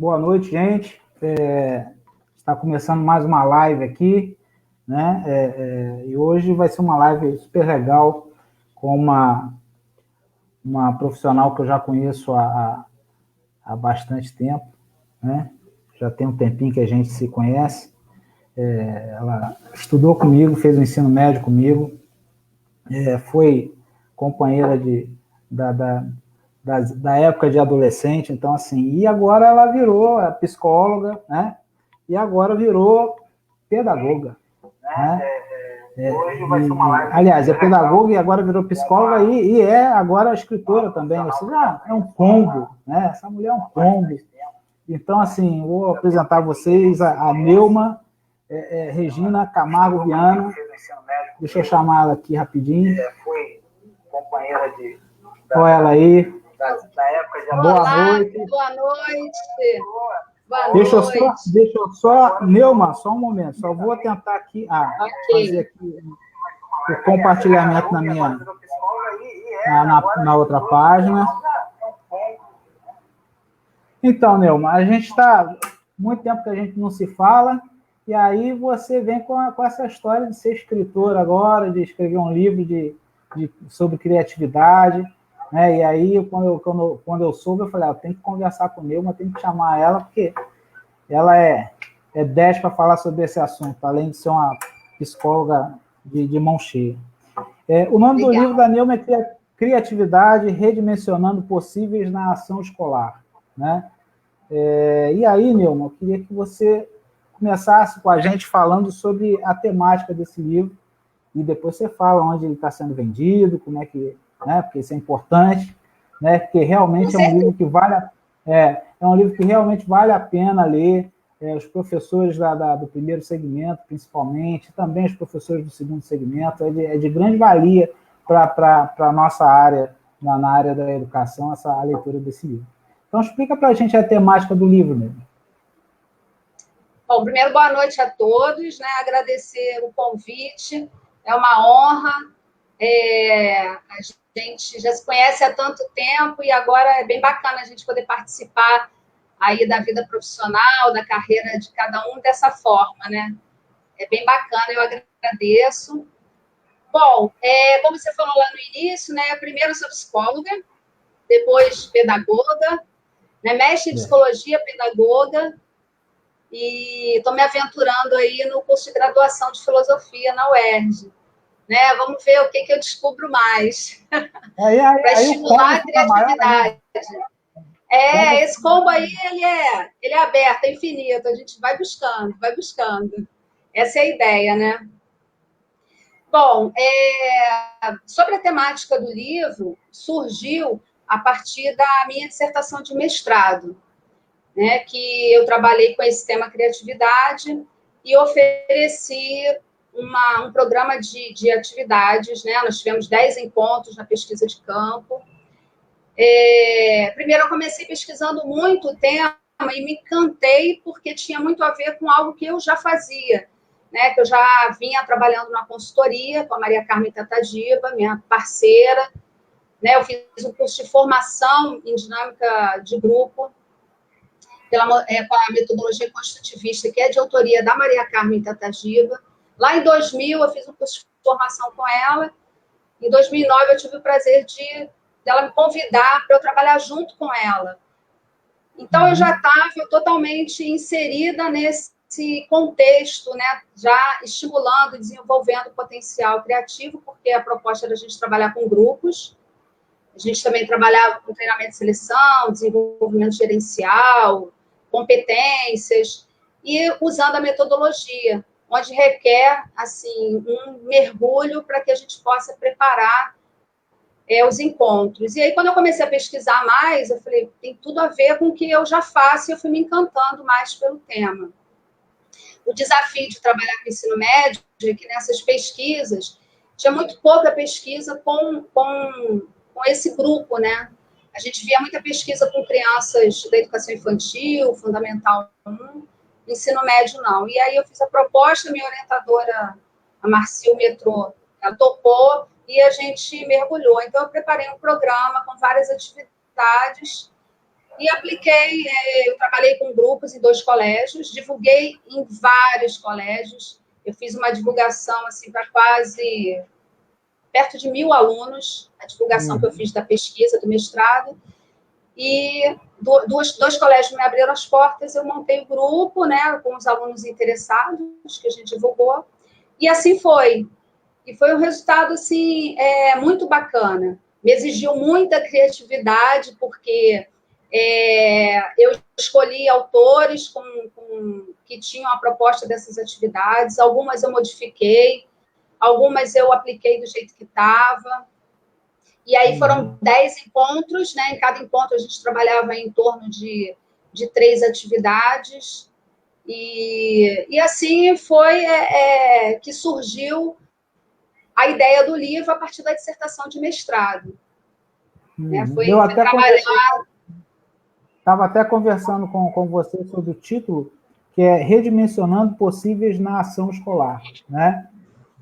Boa noite, gente. Está começando mais uma live aqui, né? E hoje vai ser uma live super legal com uma profissional que eu já conheço há bastante tempo, né? Já tem um tempinho que a gente se conhece. Ela estudou comigo, fez o ensino médio comigo, foi companheira da época de adolescente, então assim, e agora ela virou psicóloga, né? E agora virou pedagoga, né? Hoje vai ser uma live. Aliás, é pedagoga e agora virou psicóloga e é agora escritora também, ou seja, é um combo, né? Essa mulher é um combo. Então, assim, vou apresentar a vocês a Neuma Regina Camargo Viana. Deixa eu chamar ela aqui rapidinho. Foi companheira olha ela aí. Da época de Boa noite. Boa noite. Deixa eu só, Neuma, só um momento. Só vou tentar aqui, fazer aqui o compartilhamento na outra página. Então, Neuma, a gente está muito tempo que a gente não se fala, e aí você vem com essa história de ser escritor agora, de escrever um livro sobre criatividade, né? E aí, quando eu soube, eu falei, eu tenho que conversar com a Neuma, tenho que chamar ela, porque ela é 10 para falar sobre esse assunto, além de ser uma psicóloga de mão cheia. O nome do livro da Neuma é Criatividade Redimensionando Possíveis na Ação Escolar, né? E aí, Neuma, eu queria que você começasse com a gente falando sobre a temática desse livro, e depois você fala onde ele está sendo vendido, como é que, né? Porque isso é importante, né? Porque realmente é um livro que um livro que realmente vale a pena ler. Os professores do primeiro segmento, principalmente, também os professores do segundo segmento, é de grande valia para a nossa área, na área da educação, a leitura desse livro. Então, explica para a gente a temática do livro mesmo. Bom, primeiro, boa noite a todos, né? Agradecer o convite, é uma honra. A gente já se conhece há tanto tempo e agora é bem bacana a gente poder participar aí da vida profissional, da carreira de cada um dessa forma, né? É bem bacana, eu agradeço. Bom, como você falou lá no início, né? Primeiro eu sou psicóloga, depois pedagoga, né? Mestre em psicologia, pedagoga, e estou me aventurando aí no curso de graduação de filosofia na UERJ. Né? Vamos ver o que eu descubro mais para estimular a criatividade. Esse combo aí, ele é aberto, é infinito, a gente vai buscando. Essa é a ideia, né? Bom, sobre a temática do livro, surgiu a partir da minha dissertação de mestrado, né, que eu trabalhei com esse tema criatividade e ofereci um programa de atividades, né? Nós tivemos 10 encontros na pesquisa de campo. Primeiro, eu comecei pesquisando muito o tema e me encantei porque tinha muito a ver com algo que eu já fazia, né? Que eu já vinha trabalhando na consultoria com a Maria Carmen Tatagiba, minha parceira, né? Eu fiz um curso de formação em dinâmica de grupo com a metodologia constitutivista, que é de autoria da Maria Carmen Tatagiba. Lá em 2000, eu fiz um curso de formação com ela. Em 2009, eu tive o prazer dela me convidar para eu trabalhar junto com ela. Então, eu já estava totalmente inserida nesse contexto, né? Já estimulando e desenvolvendo o potencial criativo, porque a proposta era a gente trabalhar com grupos. A gente também trabalhava com treinamento de seleção, desenvolvimento gerencial, competências, e usando a metodologia, onde requer assim, um mergulho para que a gente possa preparar os encontros. E aí, quando eu comecei a pesquisar mais, eu falei, tem tudo a ver com o que eu já faço, e eu fui me encantando mais pelo tema. O desafio de trabalhar com ensino médio é que nessas pesquisas, tinha muito pouca pesquisa com esse grupo, né? A gente via muita pesquisa com crianças da educação infantil, fundamental 1, ensino médio não. E aí eu fiz a proposta, minha orientadora, a Marcil Metrô, ela topou e a gente mergulhou. Então eu preparei um programa com várias atividades E apliquei, eu trabalhei com grupos em 2 colégios, divulguei em vários colégios, eu fiz uma divulgação assim, para quase perto de 1.000 alunos, a divulgação que eu fiz da pesquisa, do mestrado, e dois colégios me abriram as portas, eu montei o grupo, né, com os alunos interessados, que a gente divulgou, e assim foi. E foi um resultado, assim, muito bacana. Me exigiu muita criatividade, porque eu escolhi autores que tinham a proposta dessas atividades, algumas eu modifiquei, algumas eu apliquei do jeito que estava. E aí foram 10 encontros, né? Em cada encontro a gente trabalhava em torno de 3 atividades. E assim foi que surgiu a ideia do livro a partir da dissertação de mestrado. Né? Foi trabalhar... Estava até conversando com você sobre o título, que é Redimensionando Possíveis na Ação Escolar, né?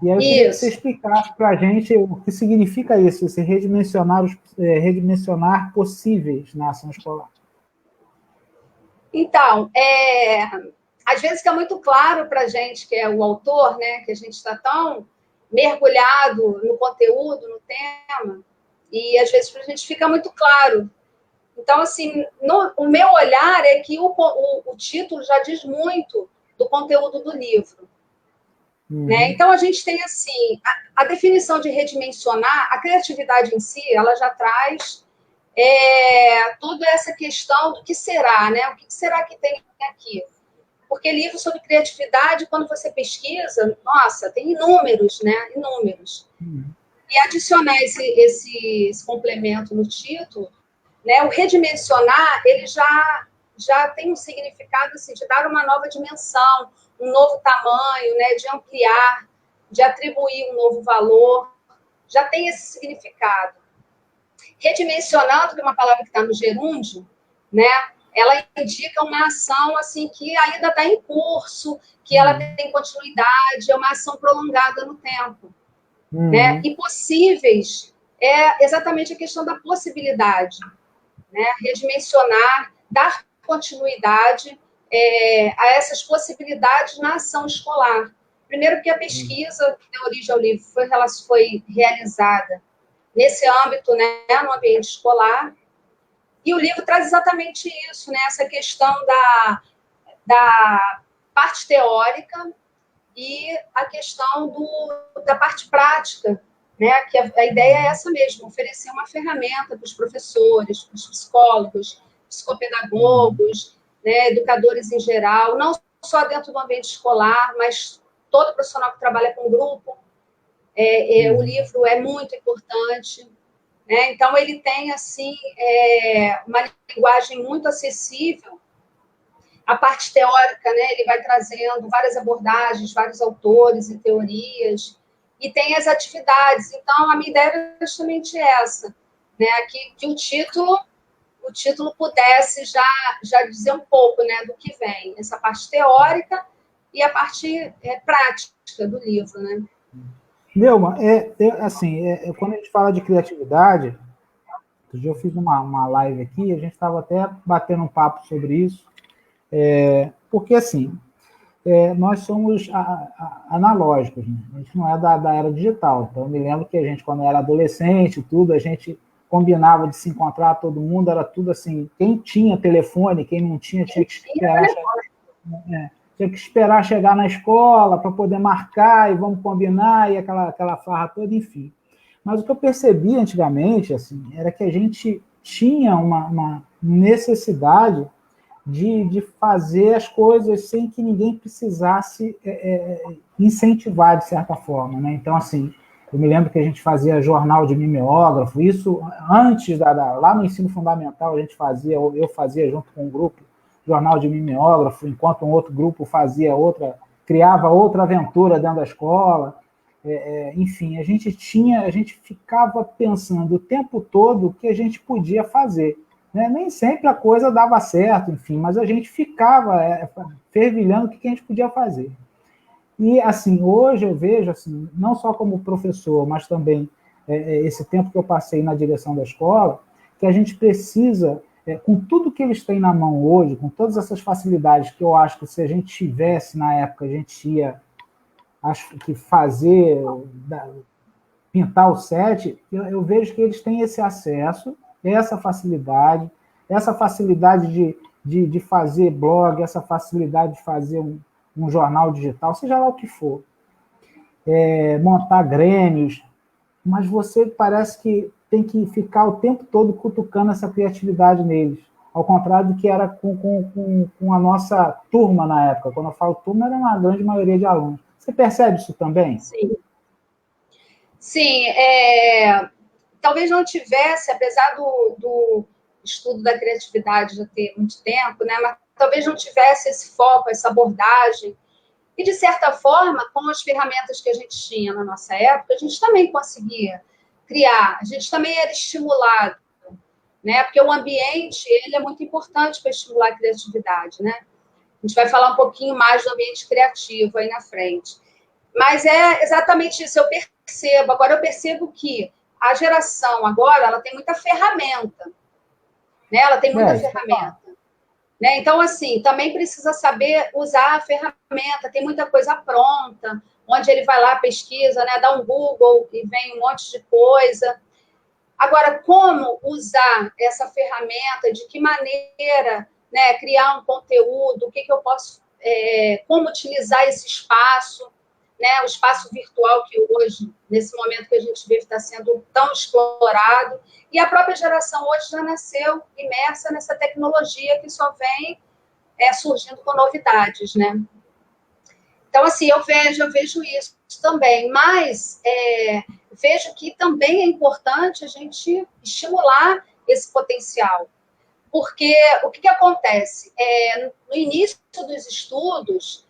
E aí eu queria que você explicasse para a gente o que significa isso, esse redimensionar possíveis na ação escolar. Então, às vezes fica muito claro para a gente, que é o autor, né, que a gente está tão mergulhado no conteúdo, no tema, e às vezes para a gente fica muito claro. Então, assim, o meu olhar é que o título já diz muito do conteúdo do livro. Né? Então, a gente tem, assim, a definição de redimensionar, a criatividade em si, ela já traz toda essa questão do que será, né? O que será que tem aqui? Porque livro sobre criatividade, quando você pesquisa, nossa, tem inúmeros, né? Inúmeros. E adicionar esse complemento no título, né? O redimensionar, ele já tem um significado assim, de dar uma nova dimensão, um novo tamanho, né? De ampliar, de atribuir um novo valor. Já tem esse significado. Redimensionando, que é uma palavra que está no gerúndio, né? Ela indica uma ação assim que ainda está em curso, que ela tem continuidade, é uma ação prolongada no tempo. Né? E possíveis é exatamente a questão da possibilidade. Né? Redimensionar, dar continuidade a essas possibilidades na ação escolar. Primeiro, porque a pesquisa que deu origem ao livro foi realizada nesse âmbito, né, no ambiente escolar, e o livro traz exatamente isso, né, essa questão da parte teórica e a questão da parte prática, né, que a ideia é essa mesmo, oferecer uma ferramenta para os professores, para os psicólogos, psicopedagogos, né, educadores em geral, não só dentro do ambiente escolar, mas todo profissional que trabalha com grupo. O livro é muito importante, né? Então ele tem assim uma linguagem muito acessível. A parte teórica, né? Ele vai trazendo várias abordagens, vários autores e teorias, e tem as atividades. Então a minha ideia é justamente essa, né? Que o título pudesse já dizer um pouco, né, do que vem, essa parte teórica e a parte prática do livro, né? Neuma, quando a gente fala de criatividade, outro dia eu fiz uma live aqui, a gente estava até batendo um papo sobre isso, porque, assim, nós somos analógicos, né? A gente não é da era digital. Então, eu me lembro que a gente, quando era adolescente, tudo, a gente combinava de se encontrar, todo mundo, era tudo assim, quem tinha telefone, quem não tinha, tinha que esperar chegar na escola para poder marcar e vamos combinar, e aquela farra toda, enfim. Mas o que eu percebi antigamente, assim, era que a gente tinha uma necessidade de fazer as coisas sem que ninguém precisasse incentivar, de certa forma, né? Então, assim, eu me lembro que a gente fazia jornal de mimeógrafo, isso antes, lá no ensino fundamental, eu fazia junto com um grupo, jornal de mimeógrafo, enquanto um outro grupo criava outra aventura dentro da escola. Enfim, a gente ficava pensando o tempo todo o que a gente podia fazer. Né? Nem sempre a coisa dava certo, enfim, mas a gente ficava fervilhando o que a gente podia fazer. E, assim, hoje eu vejo, assim, não só como professor, mas também esse tempo que eu passei na direção da escola, que a gente precisa com tudo que eles têm na mão hoje, com todas essas facilidades que eu acho que se a gente tivesse na época, a gente ia, acho que fazer, pintar o set, eu vejo que eles têm esse acesso, essa facilidade de fazer blog, essa facilidade de fazer um jornal digital, seja lá o que for, montar grêmios, mas você parece que tem que ficar o tempo todo cutucando essa criatividade neles, ao contrário do que era com a nossa turma na época. Quando eu falo turma, era uma grande maioria de alunos. Você percebe isso também? Sim. Sim, talvez não tivesse, apesar do estudo da criatividade já ter muito tempo, né, mas talvez não tivesse esse foco, essa abordagem. E, de certa forma, com as ferramentas que a gente tinha na nossa época, a gente também conseguia criar, a gente também era estimulado, né? Porque o ambiente ele é muito importante para estimular a criatividade, né? A gente vai falar um pouquinho mais do ambiente criativo aí na frente. Mas é exatamente isso, eu percebo. Agora, eu percebo que a geração agora, ela tem muita ferramenta, né? Ela tem muita ferramenta. Né? Então, assim, também precisa saber usar a ferramenta, tem muita coisa pronta, onde ele vai lá, pesquisa, né? Dá um Google e vem um monte de coisa. Agora, como usar essa ferramenta, de que maneira, né, criar um conteúdo, o que eu posso, como utilizar esse espaço, né, o espaço virtual que hoje, nesse momento que a gente vê que está sendo tão explorado, e a própria geração hoje já nasceu imersa nessa tecnologia que só vem surgindo com novidades, né? Então, assim, eu vejo isso também, mas vejo que também é importante a gente estimular esse potencial, porque o que acontece? No início dos estudos,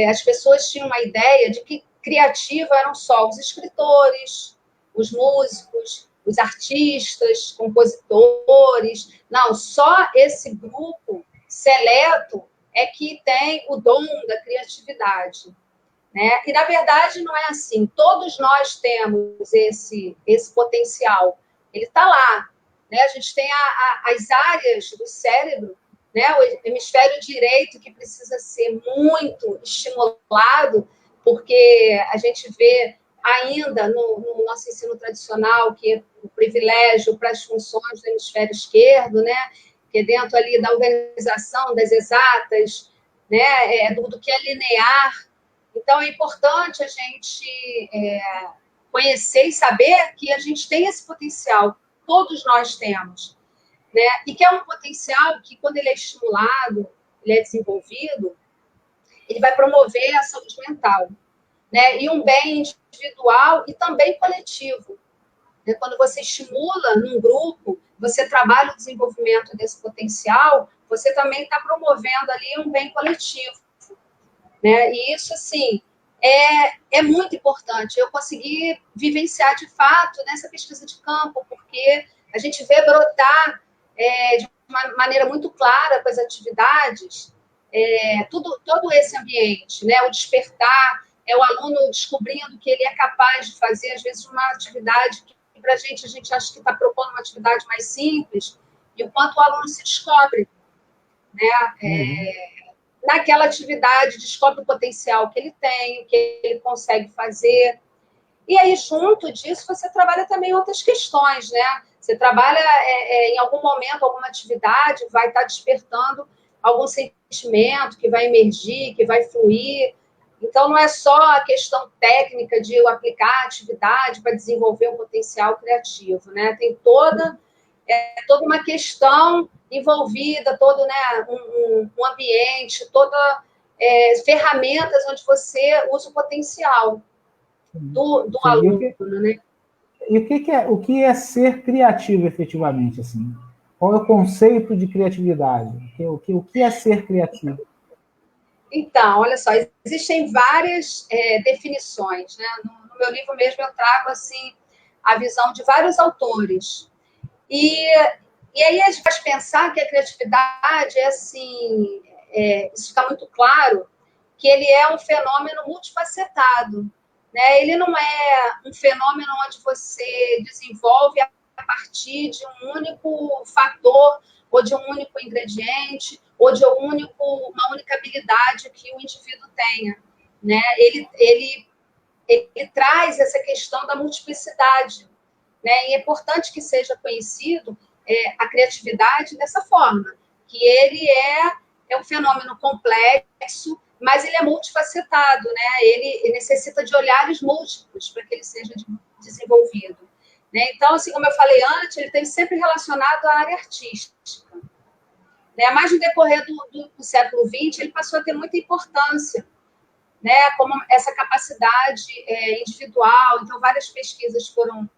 as pessoas tinham uma ideia de que criativo eram só os escritores, os músicos, os artistas, compositores. Não, só esse grupo seleto é que tem o dom da criatividade. Né? E, na verdade, não é assim. Todos nós temos esse potencial. Ele está lá. Né? A gente tem as áreas do cérebro, né? O hemisfério direito, que precisa ser muito estimulado, porque a gente vê ainda no nosso ensino tradicional que é o privilégio para as funções do hemisfério esquerdo, né? Que é dentro ali da organização, das exatas, né? Do que é linear. Então, é importante a gente conhecer e saber que a gente tem esse potencial, todos nós temos, né? E que é um potencial que, quando ele é estimulado, ele é desenvolvido, ele vai promover a saúde mental, né? E um bem individual e também coletivo. Quando você estimula num grupo, você trabalha o desenvolvimento desse potencial, você também está promovendo ali um bem coletivo. Né? E isso, assim, é muito importante. Eu consegui vivenciar, de fato, nessa pesquisa de campo, porque a gente vê brotar de uma maneira muito clara com as atividades, todo esse ambiente, né? O despertar, o aluno descobrindo que ele é capaz de fazer, às vezes, uma atividade que, para a gente acha que está propondo uma atividade mais simples, e o quanto o aluno se descobre, né? Naquela atividade, descobre o potencial que ele tem, o que ele consegue fazer. E aí, junto disso, você trabalha também outras questões, né? Você trabalha, em algum momento, alguma atividade, vai estar despertando algum sentimento que vai emergir, que vai fluir. Então, não é só a questão técnica de eu aplicar a atividade para desenvolver um potencial criativo, né? Tem toda uma questão envolvida, todo, né, um ambiente, ferramentas onde você usa o potencial do aluno, né? E o que é ser criativo efetivamente, assim? Qual é o conceito de criatividade? O que é ser criativo? Então, olha só, existem várias definições, né? No meu livro mesmo eu trago, assim, a visão de vários autores. E aí a gente vai pensar que a criatividade assim, isso fica muito claro, que ele é um fenômeno multifacetado. Né? Ele não é um fenômeno onde você desenvolve a partir de um único fator, ou de um único ingrediente, ou de uma única habilidade que o indivíduo tenha, né? Ele traz essa questão da multiplicidade, né? E é importante que seja conhecido a criatividade dessa forma, que ele é um fenômeno complexo, mas ele é multifacetado, né? Ele necessita de olhares múltiplos para que ele seja desenvolvido, né? Então, assim como eu falei antes, ele tem sempre relacionado à área artística, né? Mas no decorrer do século XX, ele passou a ter muita importância, né? Como essa capacidade individual. Então, várias pesquisas foram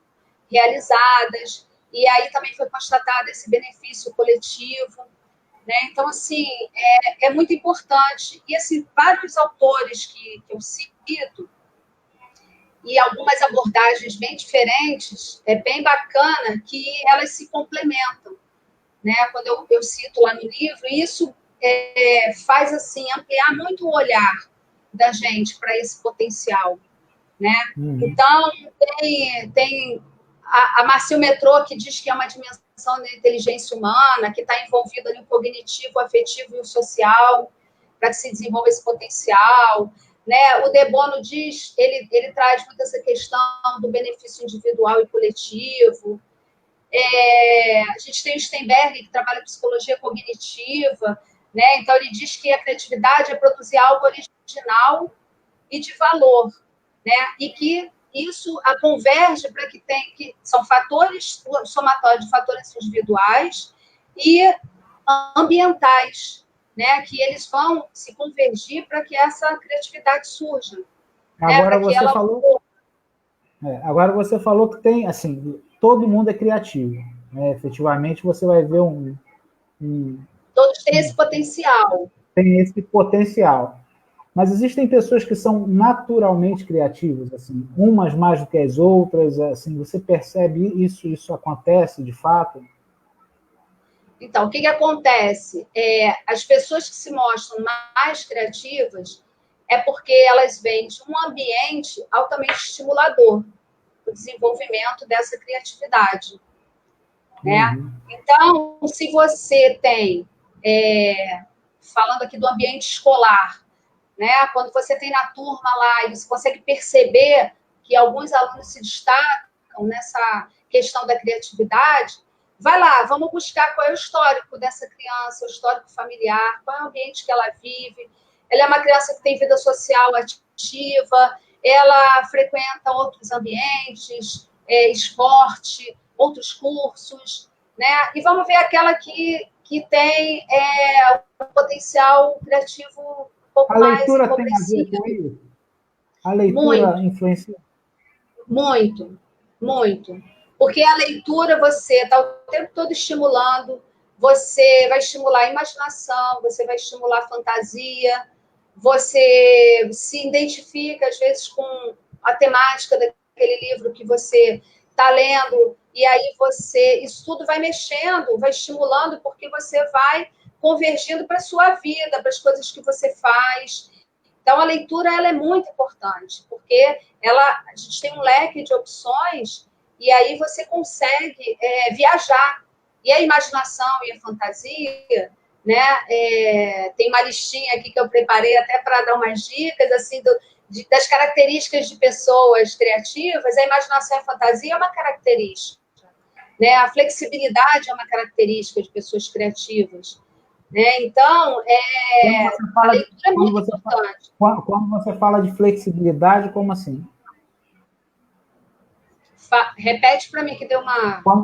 realizadas, e aí também foi constatado esse benefício coletivo, né? Então, assim, é muito importante. E, assim, vários autores que eu cito, e algumas abordagens bem diferentes, é bem bacana que elas se complementam, né? Quando eu cito lá no livro, isso faz, assim, ampliar muito o olhar da gente para esse potencial, né? Então, tem a Marcil Metrô, que diz que é uma dimensão da inteligência humana, que está envolvida no cognitivo, o afetivo e o social, para que se desenvolva esse potencial, né? O De Bono diz, ele traz muito essa questão do benefício individual e coletivo. A gente tem o Steinberg, que trabalha psicologia cognitiva, né? Então, ele diz que a criatividade é produzir algo original e de valor, né? E que isso converge para que são fatores, somatório de fatores individuais e ambientais, né? Que eles vão se convergir para que essa criatividade surja. Agora, agora você falou que tem, assim, todo mundo é criativo, né? Efetivamente, você vai ver todos têm esse potencial. Tem esse potencial. Mas existem pessoas que são naturalmente criativas, assim, umas mais do que as outras, assim, você percebe isso acontece de fato? Então, o que acontece? As pessoas que se mostram mais criativas é porque elas vêm de um ambiente altamente estimulador para o desenvolvimento dessa criatividade, né? Então, se você tem, falando aqui do ambiente escolar, né? Quando você tem na turma lá e você consegue perceber que alguns alunos se destacam nessa questão da criatividade, vai lá, vamos buscar qual é o histórico dessa criança, o histórico familiar, qual é o ambiente que ela vive. Ela é uma criança que tem vida social ativa, ela frequenta outros ambientes, esporte, outros cursos, né? E vamos ver aquela que tem um potencial criativo pouco mais empobrecido. A leitura tem a ver com isso? A leitura influencia? Muito, muito. Porque a leitura você está o tempo todo estimulando, você vai estimular a imaginação, você vai estimular a fantasia, você se identifica, às vezes, com a temática daquele livro que você está lendo, e aí isso tudo vai mexendo, vai estimulando, porque você vai convergindo para a sua vida, para as coisas que você faz. Então, a leitura ela é muito importante, porque a gente tem um leque de opções e aí você consegue viajar. E a imaginação e a fantasia, né? Tem uma listinha aqui que eu preparei até para dar umas dicas assim das características de pessoas criativas. A imaginação e a fantasia é uma característica, né? A flexibilidade é uma característica de pessoas criativas, né? Então, a leitura é muito importante. Quando você fala de flexibilidade, como assim? Repete para mim que deu uma... Quando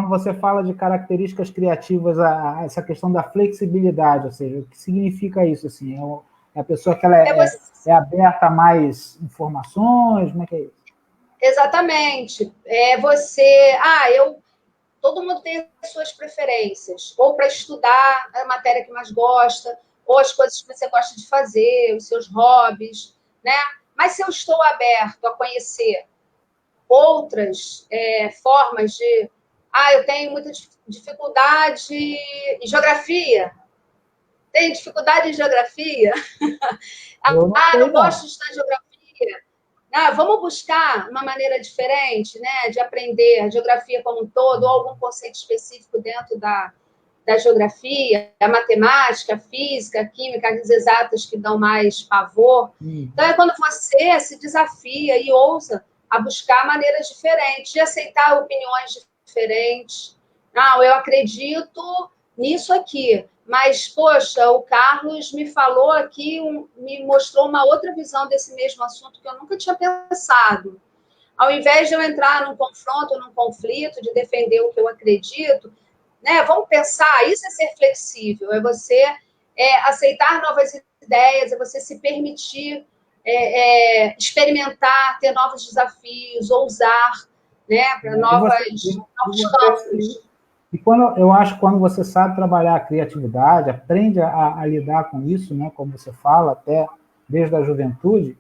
você fala de características criativas, essa questão da flexibilidade, ou seja, o que significa isso? Assim, é a pessoa que ela é aberta a mais informações? Como é que é isso? Exatamente. Todo mundo tem as suas preferências, ou para estudar a matéria que mais gosta, ou as coisas que você gosta de fazer, os seus hobbies, né? Mas se eu estou aberto a conhecer outras formas de... eu tenho muita dificuldade em geografia. Tenho dificuldade em geografia? Não gosto de estudar geografia. Vamos buscar uma maneira diferente, né, de aprender a geografia como um todo, ou algum conceito específico dentro da geografia, a matemática, a física, a química, as exatas que dão mais pavor. Então, é quando você se desafia e ousa a buscar maneiras diferentes, de aceitar opiniões diferentes. Não, eu acredito nisso aqui, mas, poxa, o Carlos me falou aqui, me mostrou uma outra visão desse mesmo assunto que eu nunca tinha pensado. Ao invés de eu entrar num confronto, num conflito, de defender o que eu acredito, né, vamos pensar, isso é ser flexível, é você aceitar novas ideias, é você se permitir experimentar, ter novos desafios, ousar, né, para novos campos. E eu acho que quando você sabe trabalhar a criatividade, aprende a lidar com isso, né, como você fala, até desde a juventude,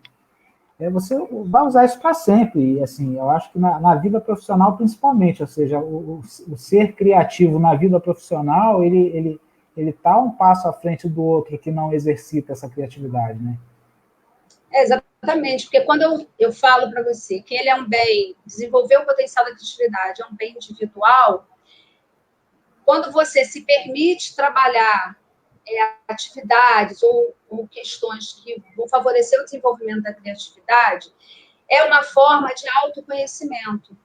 você vai usar isso para sempre. E, assim, eu acho que na vida profissional, principalmente, ou seja, o ser criativo na vida profissional, ele está um passo à frente do outro que não exercita essa criatividade, né? Exatamente, porque quando eu falo para você que ele é um bem, desenvolver o potencial da criatividade é um bem individual, quando você se permite trabalhar atividades ou questões que vão favorecer o desenvolvimento da criatividade, é uma forma de autoconhecimento,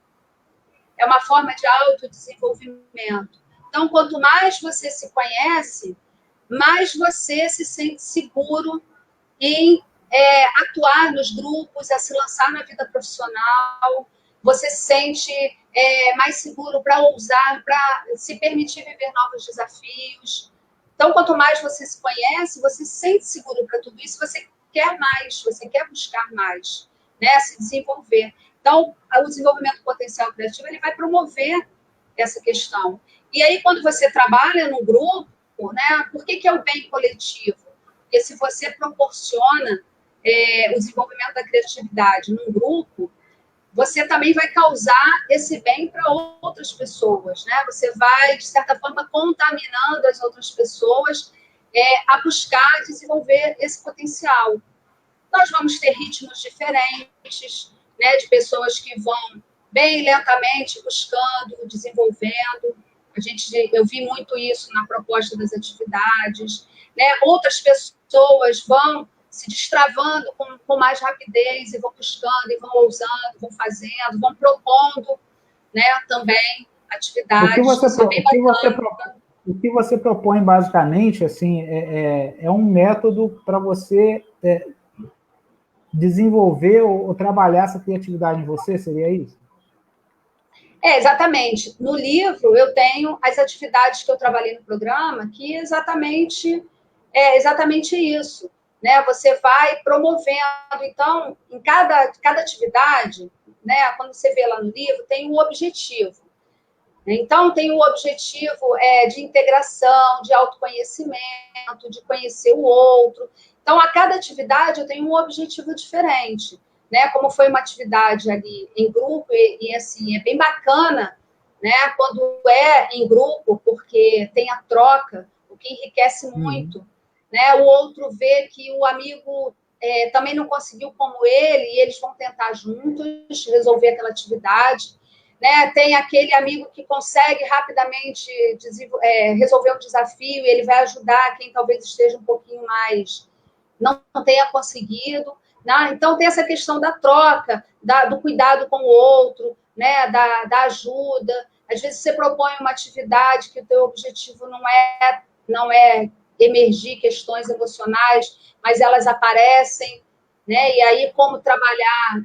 é uma forma de autodesenvolvimento. Então, quanto mais você se conhece, mais você se sente seguro em atuar nos grupos, a se lançar na vida profissional, você se sente mais seguro para ousar, para se permitir viver novos desafios. Então, quanto mais você se conhece, você se sente seguro para tudo isso, você quer mais, você quer buscar mais, né? Se desenvolver. Então, o desenvolvimento potencial criativo, ele vai promover essa questão. E aí, quando você trabalha no grupo, né? Por que é o bem coletivo? Porque se você proporciona o desenvolvimento da criatividade num grupo, você também vai causar esse bem para outras pessoas, né? Você vai, de certa forma, contaminando as outras pessoas a buscar desenvolver esse potencial. Nós vamos ter ritmos diferentes, né? De pessoas que vão bem lentamente buscando, desenvolvendo. Eu vi muito isso na proposta das atividades, né? Outras pessoas vão se destravando com mais rapidez e vão buscando, e vão ousando, vão fazendo, vão propondo, né, também atividades. O que você propõe, basicamente, assim, é um método para você desenvolver ou trabalhar essa criatividade em você, seria isso? Exatamente. No livro, eu tenho as atividades que eu trabalhei no programa, que é exatamente isso. Né? Você vai promovendo. Então, em cada atividade, né, quando você vê lá no livro, tem um objetivo. Então, tem o objetivo de integração, de autoconhecimento, de conhecer o outro. Então, a cada atividade eu tenho um objetivo diferente. Né? Como foi uma atividade ali em grupo, e assim, é bem bacana, né? Quando é em grupo, porque tem a troca, o que enriquece muito. Né? O outro vê que o amigo também não conseguiu como ele, e eles vão tentar juntos resolver aquela atividade. Né? Tem aquele amigo que consegue rapidamente resolver um desafio, e ele vai ajudar quem talvez esteja um pouquinho mais, não tenha conseguido. Né? Então, tem essa questão da troca, do cuidado com o outro, né? da ajuda. Às vezes, você propõe uma atividade que o teu objetivo não é emergir questões emocionais, mas elas aparecem, né? E aí, como trabalhar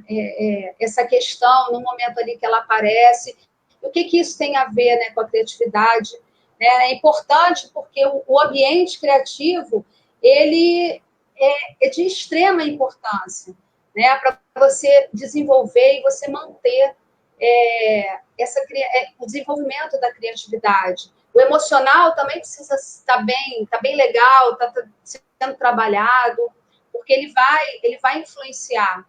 essa questão no momento ali que ela aparece? O que isso tem a ver, né, com a criatividade? Né? É importante porque o ambiente criativo, ele é de extrema importância, né, para você desenvolver e você manter o desenvolvimento da criatividade. O emocional também precisa estar bem legal, está sendo trabalhado, porque ele vai influenciar.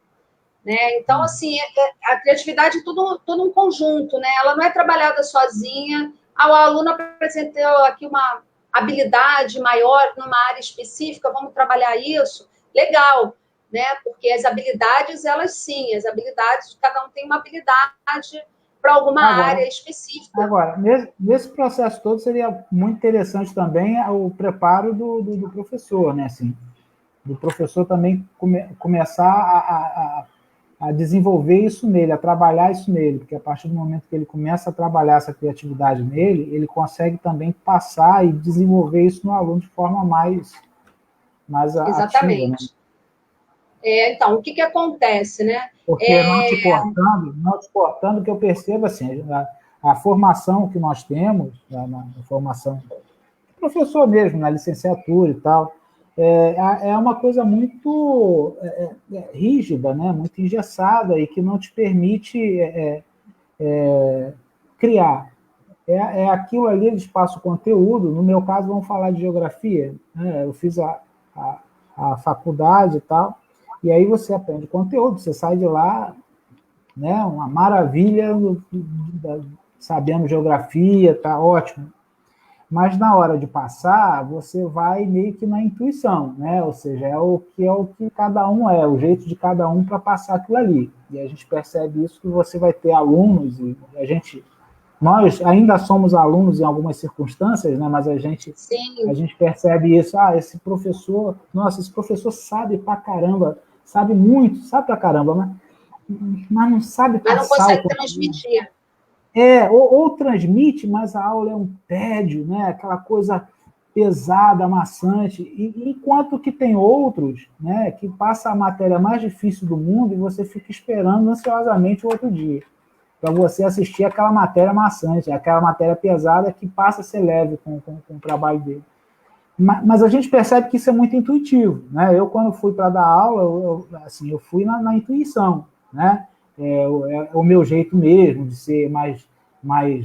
Né? Então, assim, a criatividade é tudo um conjunto, né? Ela não é trabalhada sozinha. O aluno apresentou aqui uma habilidade maior numa área específica, vamos trabalhar isso? Legal. né? Porque as habilidades, elas sim, as habilidades, cada um tem uma habilidade para alguma área específica. Agora, nesse processo todo, seria muito interessante também o preparo do professor, né? Assim, do professor também começar a desenvolver isso nele, a trabalhar isso nele, porque a partir do momento que ele começa a trabalhar essa criatividade nele, ele consegue também passar e desenvolver isso no aluno de forma mais Exatamente. ativa, né? Então, o que acontece, né? Porque não te cortando, que eu percebo assim, a formação que nós temos, na formação do professor mesmo, na licenciatura e tal, é uma coisa muito rígida, né? Muito engessada e que não te permite criar. Aquilo ali, eles passam conteúdo. No meu caso, vamos falar de geografia, né? Eu fiz a faculdade e tal, e aí você aprende conteúdo, você sai de lá, né, uma maravilha, sabendo geografia, tá ótimo. Mas na hora de passar, você vai meio que na intuição, né? Ou seja, é o que cada um o jeito de cada um para passar aquilo ali. E a gente percebe isso que você vai ter alunos, e nós ainda somos alunos em algumas circunstâncias, né? Mas a gente percebe isso. Esse professor sabe pra caramba, sabe muito, sabe pra caramba, mas não sabe passar. Mas não consegue transmitir. Ou transmite, mas a aula é um tédio, né? Aquela coisa pesada, maçante, enquanto que tem outros, né, que passa a matéria mais difícil do mundo e você fica esperando ansiosamente o outro dia, para você assistir aquela matéria maçante, aquela matéria pesada que passa a ser leve com o trabalho dele. Mas a gente percebe que isso é muito intuitivo, né? Eu, quando fui para dar aula, eu fui na intuição, né? É o meu jeito mesmo de ser mais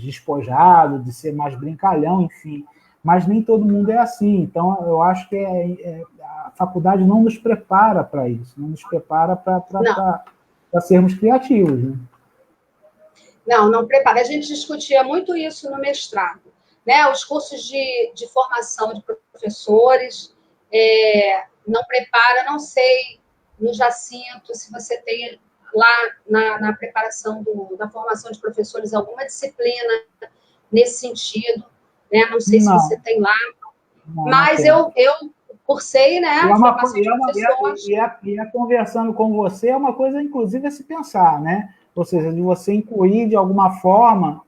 despojado, de ser mais brincalhão, enfim. Mas nem todo mundo é assim. Então, eu acho que a faculdade não nos prepara para isso, não nos prepara para sermos criativos, né? Não prepara. A gente discutia muito isso no mestrado, né? Os cursos de formação de professores não prepara, não sei, no Jacinto, se você tem lá na preparação da formação de professores alguma disciplina nesse sentido, né? Não sei se você tem lá, mas eu cursei, né? Formação de professores. E conversando com você é uma coisa, inclusive, a se pensar, né? Ou seja, de você incluir de alguma forma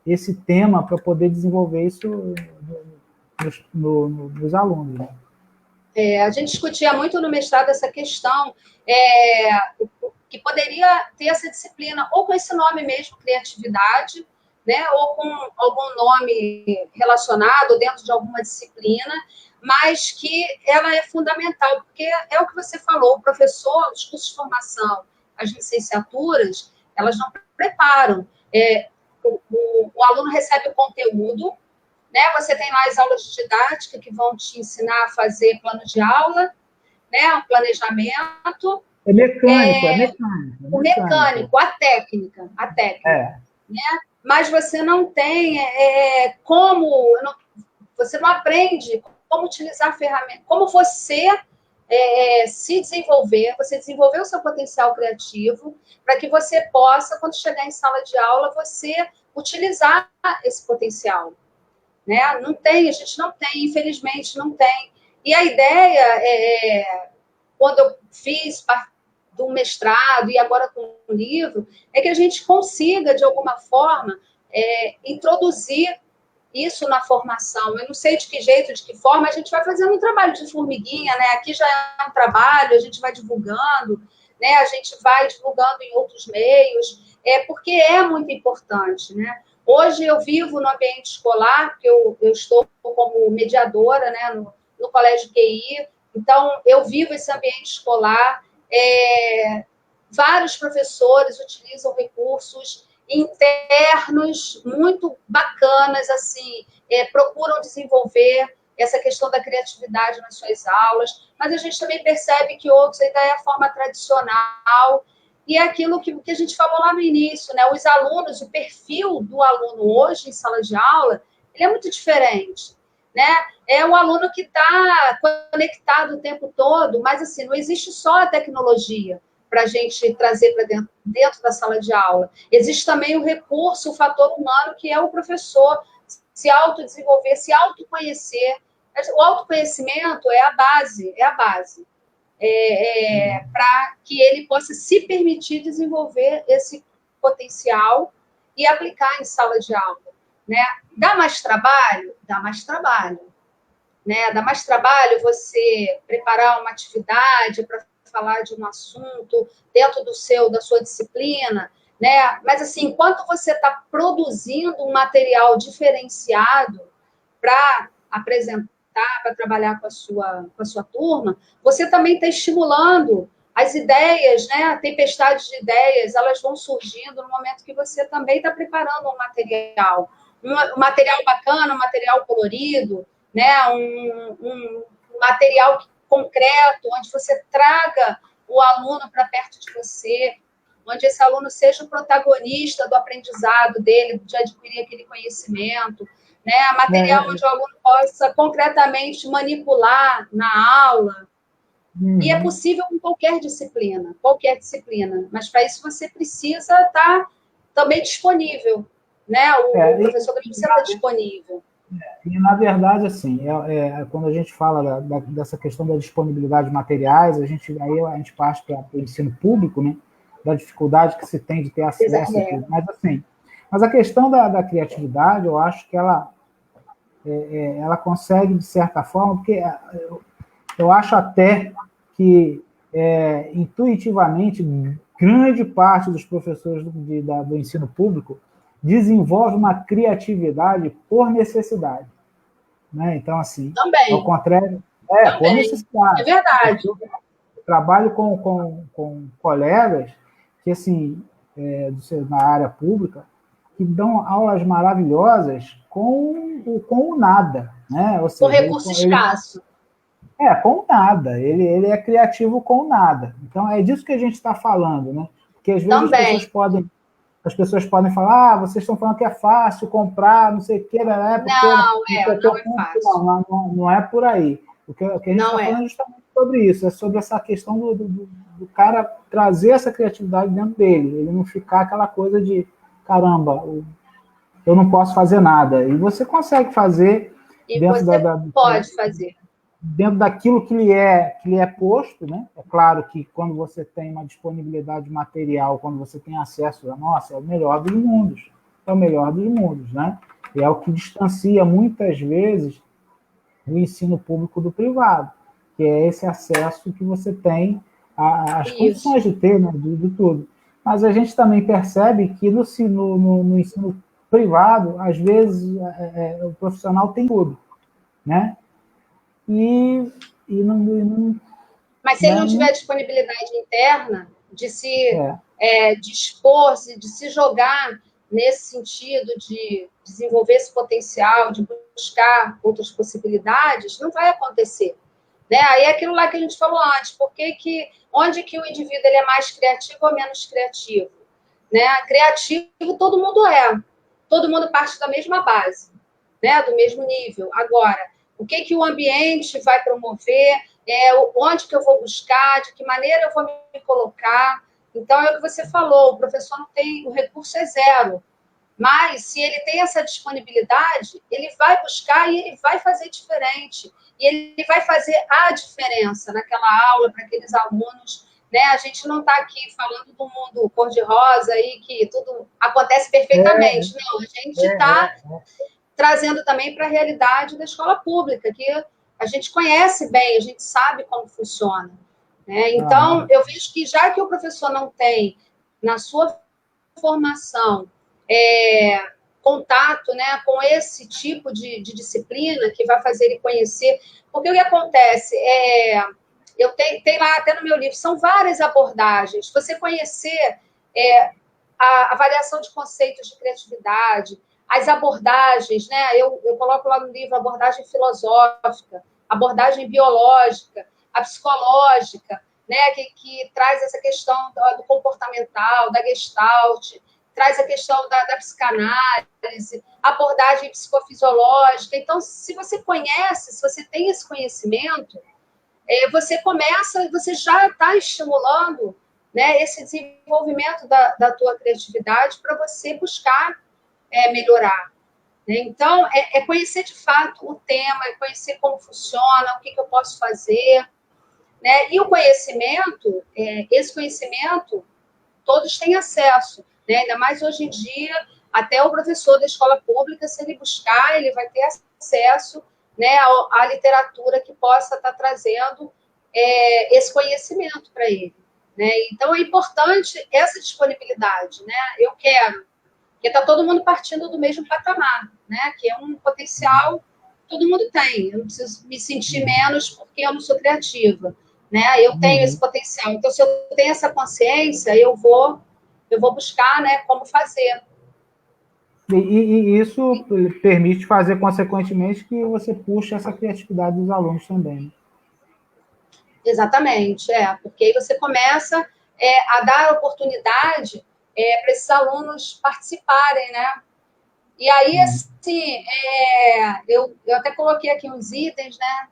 esse tema para poder desenvolver isso nos alunos. Né? A gente discutia muito no mestrado essa questão que poderia ter essa disciplina ou com esse nome mesmo, criatividade, né, ou com algum nome relacionado dentro de alguma disciplina, mas que ela é fundamental, porque é o que você falou, o professor, os cursos de formação, as licenciaturas, elas não preparam. O aluno recebe o conteúdo, né? Você tem lá as aulas de didática que vão te ensinar a fazer plano de aula, né? Um planejamento. É mecânico. O mecânico, a técnica. Né? Mas você não tem você não aprende como utilizar a ferramenta, como você se desenvolver, você desenvolver o seu potencial criativo, para que você possa, quando chegar em sala de aula, você utilizar esse potencial. Né? Não tem, a gente não tem, infelizmente não tem. E a ideia, quando eu fiz do mestrado e agora com o livro, é que a gente consiga, de alguma forma, introduzir isso na formação. Eu não sei de que jeito, de que forma, a gente vai fazendo um trabalho de formiguinha, né? Aqui já é um trabalho, a gente vai divulgando, né? A gente vai divulgando em outros meios, porque é muito importante, né? Hoje eu vivo no ambiente escolar, porque eu estou como mediadora, né, no Colégio QI, então eu vivo esse ambiente escolar. Vários professores utilizam recursos internos muito bacanas, assim, procuram desenvolver essa questão da criatividade nas suas aulas, mas a gente também percebe que outros ainda é a forma tradicional. E é aquilo que a gente falou lá no início, né? Os alunos, o perfil do aluno hoje em sala de aula, ele é muito diferente. né? É o aluno que está conectado o tempo todo, mas assim, não existe só a tecnologia para a gente trazer para dentro da sala de aula. Existe também o recurso, o fator humano, que é o professor se autodesenvolver, se autoconhecer. O autoconhecimento é a base, para que ele possa se permitir desenvolver esse potencial e aplicar em sala de aula, né? Dá mais trabalho? Dá mais trabalho, né? Dá mais trabalho você preparar uma atividade para falar de um assunto dentro da sua disciplina, né? Mas assim, enquanto você está produzindo um material diferenciado para apresentar, para trabalhar com a sua turma, você também está estimulando as ideias, né? A tempestade de ideias, elas vão surgindo no momento que você também está preparando um material bacana, um material colorido, né? Um material concreto, onde você traga o aluno para perto de você, onde esse aluno seja o protagonista do aprendizado dele, de adquirir aquele conhecimento, né? Material onde o aluno possa concretamente manipular na aula. E é possível com qualquer disciplina, mas para isso você precisa estar também disponível, né? O professor também precisa estar disponível. E, na verdade, assim, quando a gente fala dessa questão da disponibilidade de materiais, aí a gente parte para o ensino público, né? Da dificuldade que se tem de ter acesso a tudo. Mas a questão da criatividade, eu acho que ela consegue, de certa forma, porque eu acho até que, intuitivamente, grande parte dos professores do ensino público desenvolve uma criatividade por necessidade. Né? Então, assim, também, ao contrário, por necessidade. É verdade. Eu trabalho com colegas que, assim, na área pública, que dão aulas maravilhosas com o nada, né? Ou seja, com recurso escasso. Com nada. Ele é criativo com nada. Então, é disso que a gente está falando, né? Porque, às vezes, as pessoas podem falar, vocês estão falando que é fácil comprar, não sei o quê, né? Não é fácil. Não é por aí. O que a gente está falando é justamente sobre isso, é sobre essa questão do cara trazer essa criatividade dentro dele, ele não ficar aquela coisa de, caramba, eu não posso fazer nada. E você consegue fazer pode fazer. Dentro daquilo que lhe é posto, né? É claro que quando você tem uma disponibilidade material, quando você tem acesso nossa, é o melhor dos mundos. É o melhor dos mundos, né? E é o que distancia, muitas vezes, o ensino público do privado, que é esse acesso que você tem às condições de ter, né? De tudo. Mas a gente também percebe que no ensino privado, às vezes, o profissional tem tudo, né? E não. Mas se ele não tiver disponibilidade interna de se dispor, de se jogar nesse sentido de desenvolver esse potencial, de buscar outras possibilidades, não vai acontecer. Né? Aí é aquilo lá que a gente falou antes, onde que o indivíduo ele é mais criativo ou menos criativo? Né? Criativo todo mundo parte da mesma base, né? Do mesmo nível. Agora, o que o ambiente vai promover, onde que eu vou buscar, de que maneira eu vou me colocar. Então, é o que você falou, o professor não tem, o recurso é zero. Mas, se ele tem essa disponibilidade, ele vai buscar e ele vai fazer diferente. E ele vai fazer a diferença naquela aula para aqueles alunos. Né? A gente não está aqui falando do mundo cor-de-rosa e que tudo acontece perfeitamente. Não, a gente está trazendo também para a realidade da escola pública, que a gente conhece bem, a gente sabe como funciona. Né? Então, eu vejo que já que o professor não tem, na sua formação, contato, né, com esse tipo de disciplina que vai fazer ele conhecer, porque o que acontece eu tenho lá até no meu livro, são várias abordagens. Você conhecer a variação de conceitos de criatividade, as abordagens, né? Eu coloco lá no livro abordagem filosófica, abordagem biológica, a psicológica, né? Que traz essa questão do comportamental, da Gestalt, traz a questão da psicanálise, abordagem psicofisiológica. Então, se você conhece, se você tem esse conhecimento, você já está estimulando, né, esse desenvolvimento da tua criatividade para você buscar melhorar. Né? Então, conhecer de fato o tema, é conhecer como funciona, o que eu posso fazer. Né? E o conhecimento, esse conhecimento, todos têm acesso. Né? Ainda mais hoje em dia, até o professor da escola pública, se ele buscar, ele vai ter acesso, né, à literatura que possa estar trazendo esse conhecimento para ele. Né? Então, é importante essa disponibilidade. Né? Eu quero, porque está todo mundo partindo do mesmo patamar, né? Que é um potencial que todo mundo tem. Eu não preciso me sentir menos porque eu não sou criativa. Né? Eu tenho esse potencial. Então, se eu tenho essa consciência, eu vou buscar, né, como fazer. E isso permite fazer, consequentemente, que você puxe essa criatividade dos alunos também. Né? Exatamente, porque aí você começa a dar oportunidade para esses alunos participarem, né? E aí, assim, eu até coloquei aqui uns itens, né?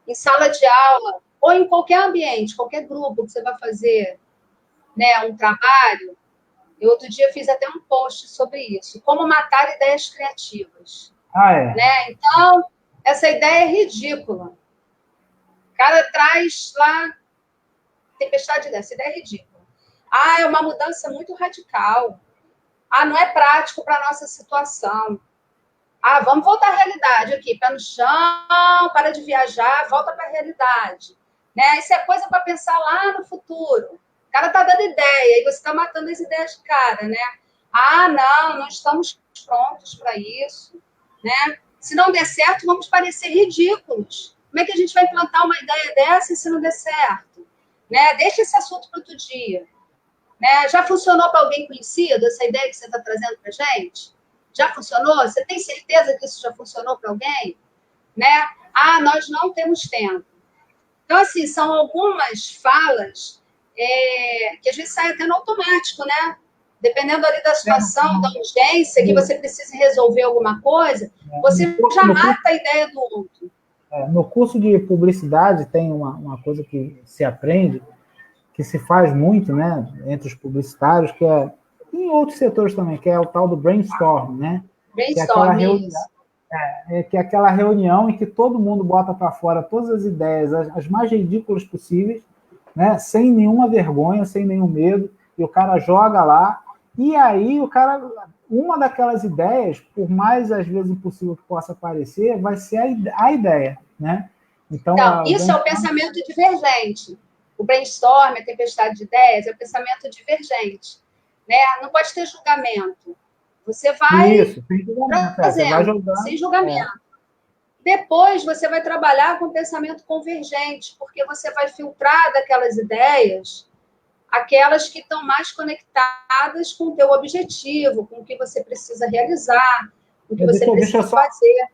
Em sala de aula, ou em qualquer ambiente, qualquer grupo que você vai fazer, né, um trabalho. Eu outro dia fiz até um post sobre isso, como matar ideias criativas. Né? Então, essa ideia é ridícula. O cara traz lá tempestade de ideia, essa ideia é ridícula. É uma mudança muito radical. Não é prático para a nossa situação. Vamos voltar à realidade aqui, pé no chão, para de viajar, volta para a realidade. Né? Isso é coisa para pensar lá no futuro. O cara está dando ideia, e você está matando as ideias de cara, né? Não estamos prontos para isso. Né? Se não der certo, vamos parecer ridículos. Como é que a gente vai implantar uma ideia dessa se não der certo? Né? Deixa esse assunto para outro dia. Né? Já funcionou para alguém conhecido, essa ideia que você está trazendo para a gente? Já funcionou? Você tem certeza que isso já funcionou para alguém? Né? Nós não temos tempo. Então, assim, são algumas falas que a gente sai até no automático, né? Dependendo ali da situação, da urgência, que você precisa resolver alguma coisa, você já mata a ideia do outro. No curso de publicidade tem uma coisa que se aprende, que se faz muito, né, entre os publicitários, que em outros setores também, que é o tal do brainstorm, né? Brainstorm, que é aquela reunião em que todo mundo bota para fora todas as ideias, as mais ridículas possíveis, né, sem nenhuma vergonha, sem nenhum medo, e o cara joga lá, e aí uma daquelas ideias, por mais às vezes impossível que possa parecer, vai ser a ideia, né? Então isso é o pensamento divergente. O brainstorm, a tempestade de ideias, é o pensamento divergente. Né? Não pode ter julgamento. Você vai fazendo, sem julgamento. Depois, você vai trabalhar com pensamento convergente, porque você vai filtrar daquelas ideias aquelas que estão mais conectadas com o teu objetivo, com o que você precisa realizar, com o que você precisa fazer.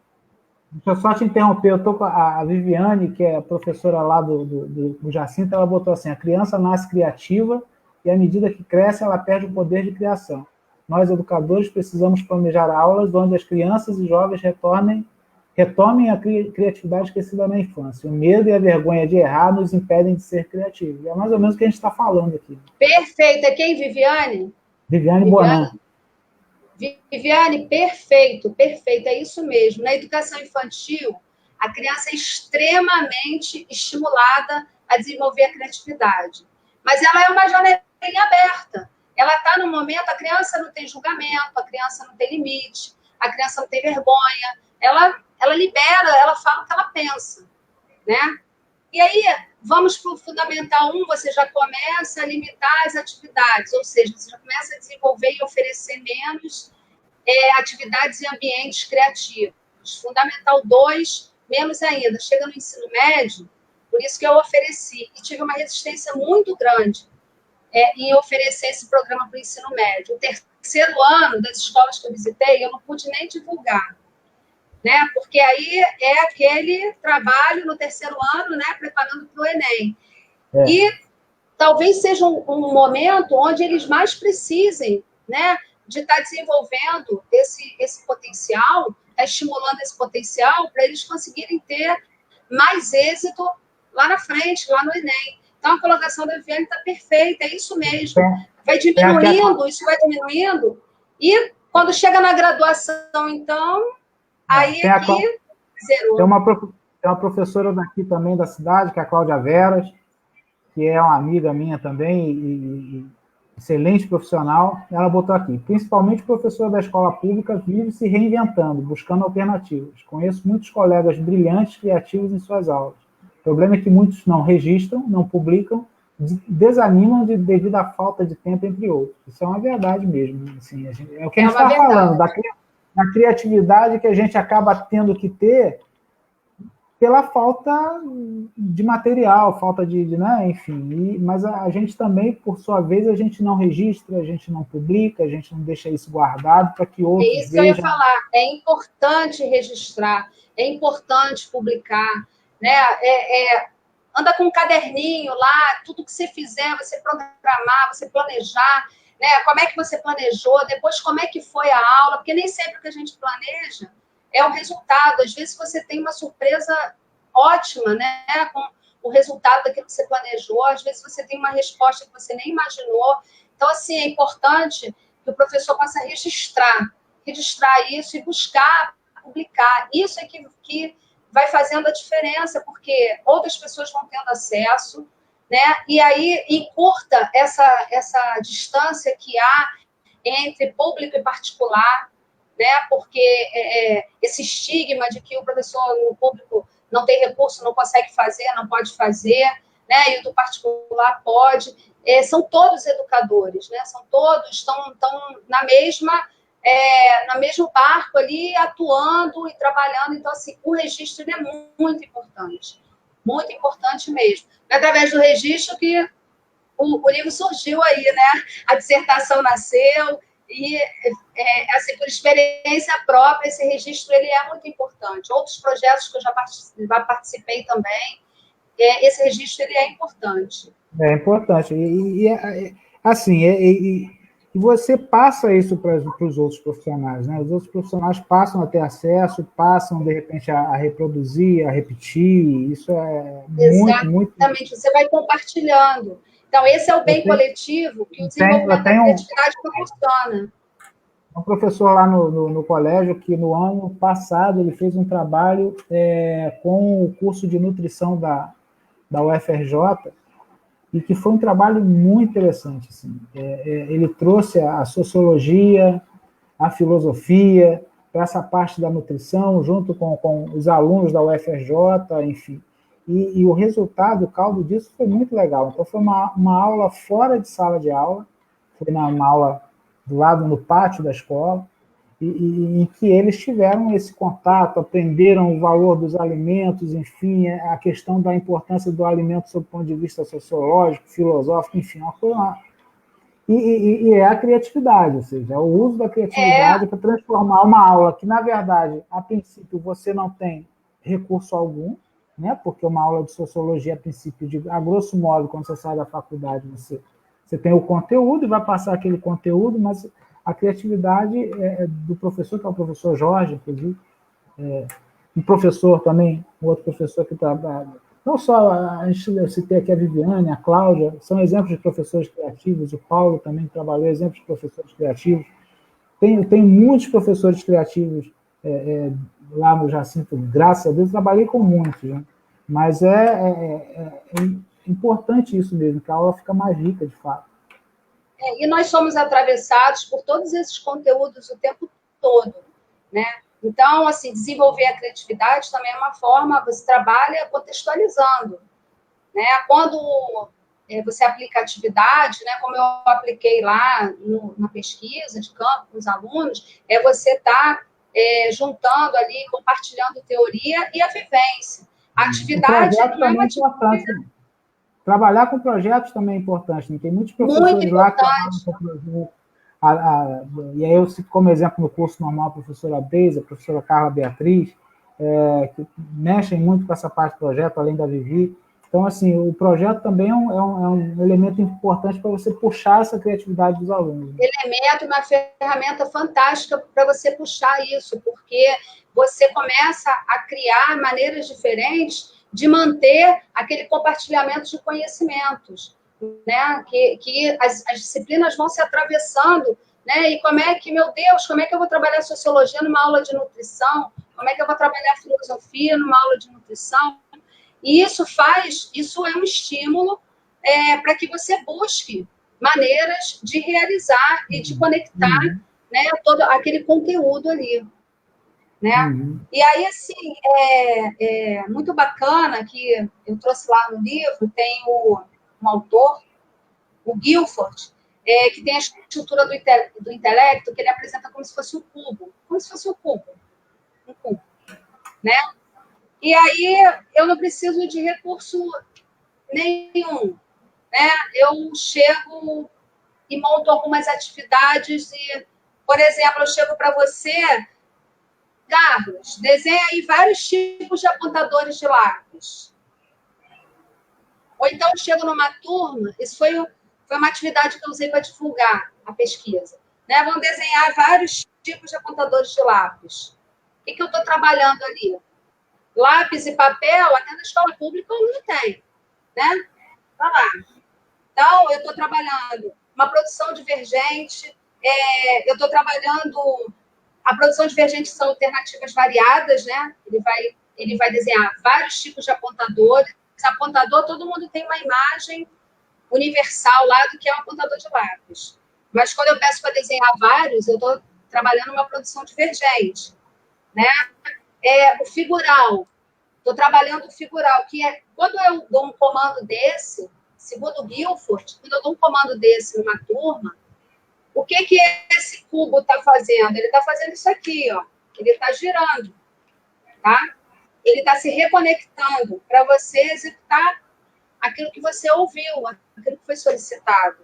Deixa eu só te interromper, eu estou com a Viviane, que é a professora lá do Jacinto, ela botou assim, a criança nasce criativa e à medida que cresce, ela perde o poder de criação. Nós, educadores, precisamos planejar aulas onde as crianças e jovens retomem a criatividade esquecida na infância. O medo e a vergonha de errar nos impedem de ser criativos. É mais ou menos o que a gente está falando aqui. Perfeito. É quem, Viviane? Viviane Bonan. Viviane, perfeito, perfeito, é isso mesmo. Na educação infantil, a criança é extremamente estimulada a desenvolver a criatividade. Mas ela é uma janelinha aberta. Ela está no momento, a criança não tem julgamento, a criança não tem limite, a criança não tem vergonha. Ela libera, ela fala o que ela pensa. Né? E aí, vamos para o Fundamental 1, você já começa a limitar as atividades, ou seja, você já começa a desenvolver e oferecer menos atividades e ambientes criativos. Fundamental 2, menos ainda. Chega no ensino médio, por isso que eu ofereci, e tive uma resistência muito grande em oferecer esse programa para o ensino médio. O terceiro ano das escolas que eu visitei, eu não pude nem divulgar. Né? Porque aí é aquele trabalho no terceiro ano, né, preparando para o Enem. E talvez seja um momento onde eles mais precisem, né, de estar desenvolvendo esse potencial, tá estimulando esse potencial para eles conseguirem ter mais êxito lá na frente, lá no Enem. Então, a colocação da Viviane está perfeita, é isso mesmo. Vai diminuindo, isso vai diminuindo, e quando chega na graduação, então, aí aqui zerou. Tem uma professora daqui também da cidade, que é a Cláudia Veras, que é uma amiga minha também, e excelente profissional. Ela botou aqui: principalmente professor da escola pública vive se reinventando, buscando alternativas. Conheço muitos colegas brilhantes, criativos em suas aulas. O problema é que muitos não registram, não publicam, desanimam devido à falta de tempo, entre outros. Isso é uma verdade mesmo. Assim, é o que a gente está falando, da criatividade que a gente acaba tendo que ter pela falta de material, falta né, enfim. Mas a gente também, por sua vez, a gente não registra, a gente não publica, a gente não deixa isso guardado para que outros vejam. É isso que eu ia falar. É importante registrar, é importante publicar, né? Anda com um caderninho lá, tudo que você fizer, você programar, você planejar, né? Como é que você planejou, depois como é que foi a aula, porque nem sempre o que a gente planeja é o resultado. Às vezes você tem uma surpresa ótima, né? Com o resultado daquilo que você planejou, às vezes você tem uma resposta que você nem imaginou. Então, assim, é importante que o professor possa registrar isso e buscar publicar. Isso é que vai fazendo a diferença, porque outras pessoas vão tendo acesso, né? E aí encurta essa distância que há entre público e particular, né? Porque esse estigma de que o professor no público não tem recurso, não consegue fazer, não pode fazer, né? E o do particular pode. São todos educadores, né? São todos, estão na no mesmo barco ali, atuando e trabalhando. Então, assim, o registro é muito importante mesmo. É através do registro que o livro surgiu aí, né? A dissertação nasceu, e assim, por experiência própria, esse registro ele é muito importante. Outros projetos que eu já participei também, esse registro ele é importante. É importante. Assim, e você passa isso para os outros profissionais, né? Os outros profissionais passam a ter acesso, passam, de repente, a reproduzir, a repetir. Isso é muito... Exatamente, você vai compartilhando. Então, esse é o bem coletivo que o desenvolvimento da criatividade proporciona. Um professor lá no colégio que, no ano passado, ele fez um trabalho com o curso de nutrição da UFRJ, e que foi um trabalho muito interessante. Assim. Ele trouxe a sociologia, a filosofia, para essa parte da nutrição, junto com os alunos da UFRJ, enfim. E o resultado, o caldo disso foi muito legal. Então, foi uma aula fora de sala de aula, foi uma aula do lado no pátio da escola, e em que eles tiveram esse contato, aprenderam o valor dos alimentos, enfim, a questão da importância do alimento sob o ponto de vista sociológico, filosófico, enfim, uma coisa. E é a criatividade, ou seja, é o uso da criatividade para transformar uma aula que, na verdade, a princípio, você não tem recurso algum, né? Porque uma aula de sociologia, a princípio, a grosso modo, quando você sai da faculdade, você tem o conteúdo e vai passar aquele conteúdo, mas a criatividade do professor, que é o professor Jorge, inclusive, um professor também, um outro professor que trabalha, não só eu citei aqui a Viviane, a Cláudia, são exemplos de professores criativos, o Paulo também trabalhou, exemplos de professores criativos, tem muitos professores criativos lá no Jacinto, graças a Deus, trabalhei com muitos, né? Mas é importante isso mesmo, que a aula fica mais rica, de fato. E nós somos atravessados por todos esses conteúdos o tempo todo, né? Então, assim, desenvolver a criatividade também é uma forma, você trabalha contextualizando, né? Quando você aplica atividade, né, como eu apliquei lá na pesquisa de campo com os alunos, você está juntando ali, compartilhando teoria e a vivência. A atividade não é uma atividade. Trabalhar com projetos também é importante, né? Tem muitos professores lá que trabalham com projetos. E aí eu cito como exemplo no curso normal a professora Beisa, a professora Carla Beatriz, que mexem muito com essa parte de projeto, além da Vivi. Então, assim, o projeto também é um elemento importante para você puxar essa criatividade dos alunos. Elemento, uma ferramenta fantástica para você puxar isso, porque você começa a criar maneiras diferentes de manter aquele compartilhamento de conhecimentos, né? Que as disciplinas vão se atravessando, né? E como é que, meu Deus, como é que eu vou trabalhar sociologia numa aula de nutrição? Como é que eu vou trabalhar filosofia numa aula de nutrição? E isso é um estímulo para que você busque maneiras de realizar e de conectar, né, todo aquele conteúdo ali, né? E aí, assim, é muito bacana que eu trouxe lá no livro, tem um autor, o Guilford, que tem a estrutura do intelecto, que ele apresenta como se fosse um cubo, um cubo, né? E aí eu não preciso de recurso nenhum, né? Eu chego e monto algumas atividades e, por exemplo, eu chego para você, Carlos, desenha aí vários tipos de apontadores de lápis. Ou então eu chego numa turma, isso foi uma atividade que eu usei para divulgar a pesquisa, né? Vamos desenhar vários tipos de apontadores de lápis. O que eu estou trabalhando ali? Lápis e papel, até na escola pública eu não tenho, né? Tá lá. Então, eu estou trabalhando uma produção divergente, eu estou trabalhando... A produção divergente são alternativas variadas, né? Ele vai desenhar vários tipos de apontadores. Apontador, todo mundo tem uma imagem universal lá do que é um apontador de lápis. Mas quando eu peço para desenhar vários, eu estou trabalhando uma produção divergente, né? O figural. Estou trabalhando o figural, que é... Quando eu dou um comando desse, segundo o Guilford, quando eu dou um comando desse numa turma, o que esse cubo está fazendo? Ele está fazendo isso aqui, ó. Ele está girando, tá? Ele está se reconectando para você executar aquilo que você ouviu, aquilo que foi solicitado.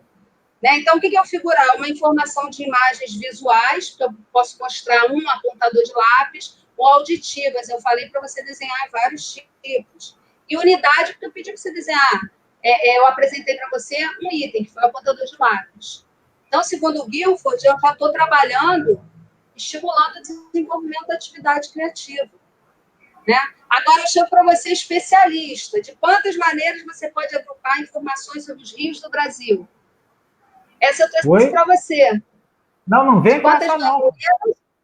Né? Então, o que é o figural? Uma informação de imagens visuais, que eu posso mostrar um apontador de lápis, ou auditivas. Eu falei para você desenhar vários tipos. E unidade, porque eu pedi para você desenhar. Eu apresentei para você um item, que foi o apontador de lápis. Então, segundo o Guilford, eu já estou trabalhando, estimulando o desenvolvimento da atividade criativa. Né? Agora, eu chamo para você especialista. De quantas maneiras você pode agrupar informações sobre os rios do Brasil? Essa eu trouxe para você. Não vem com essa, não.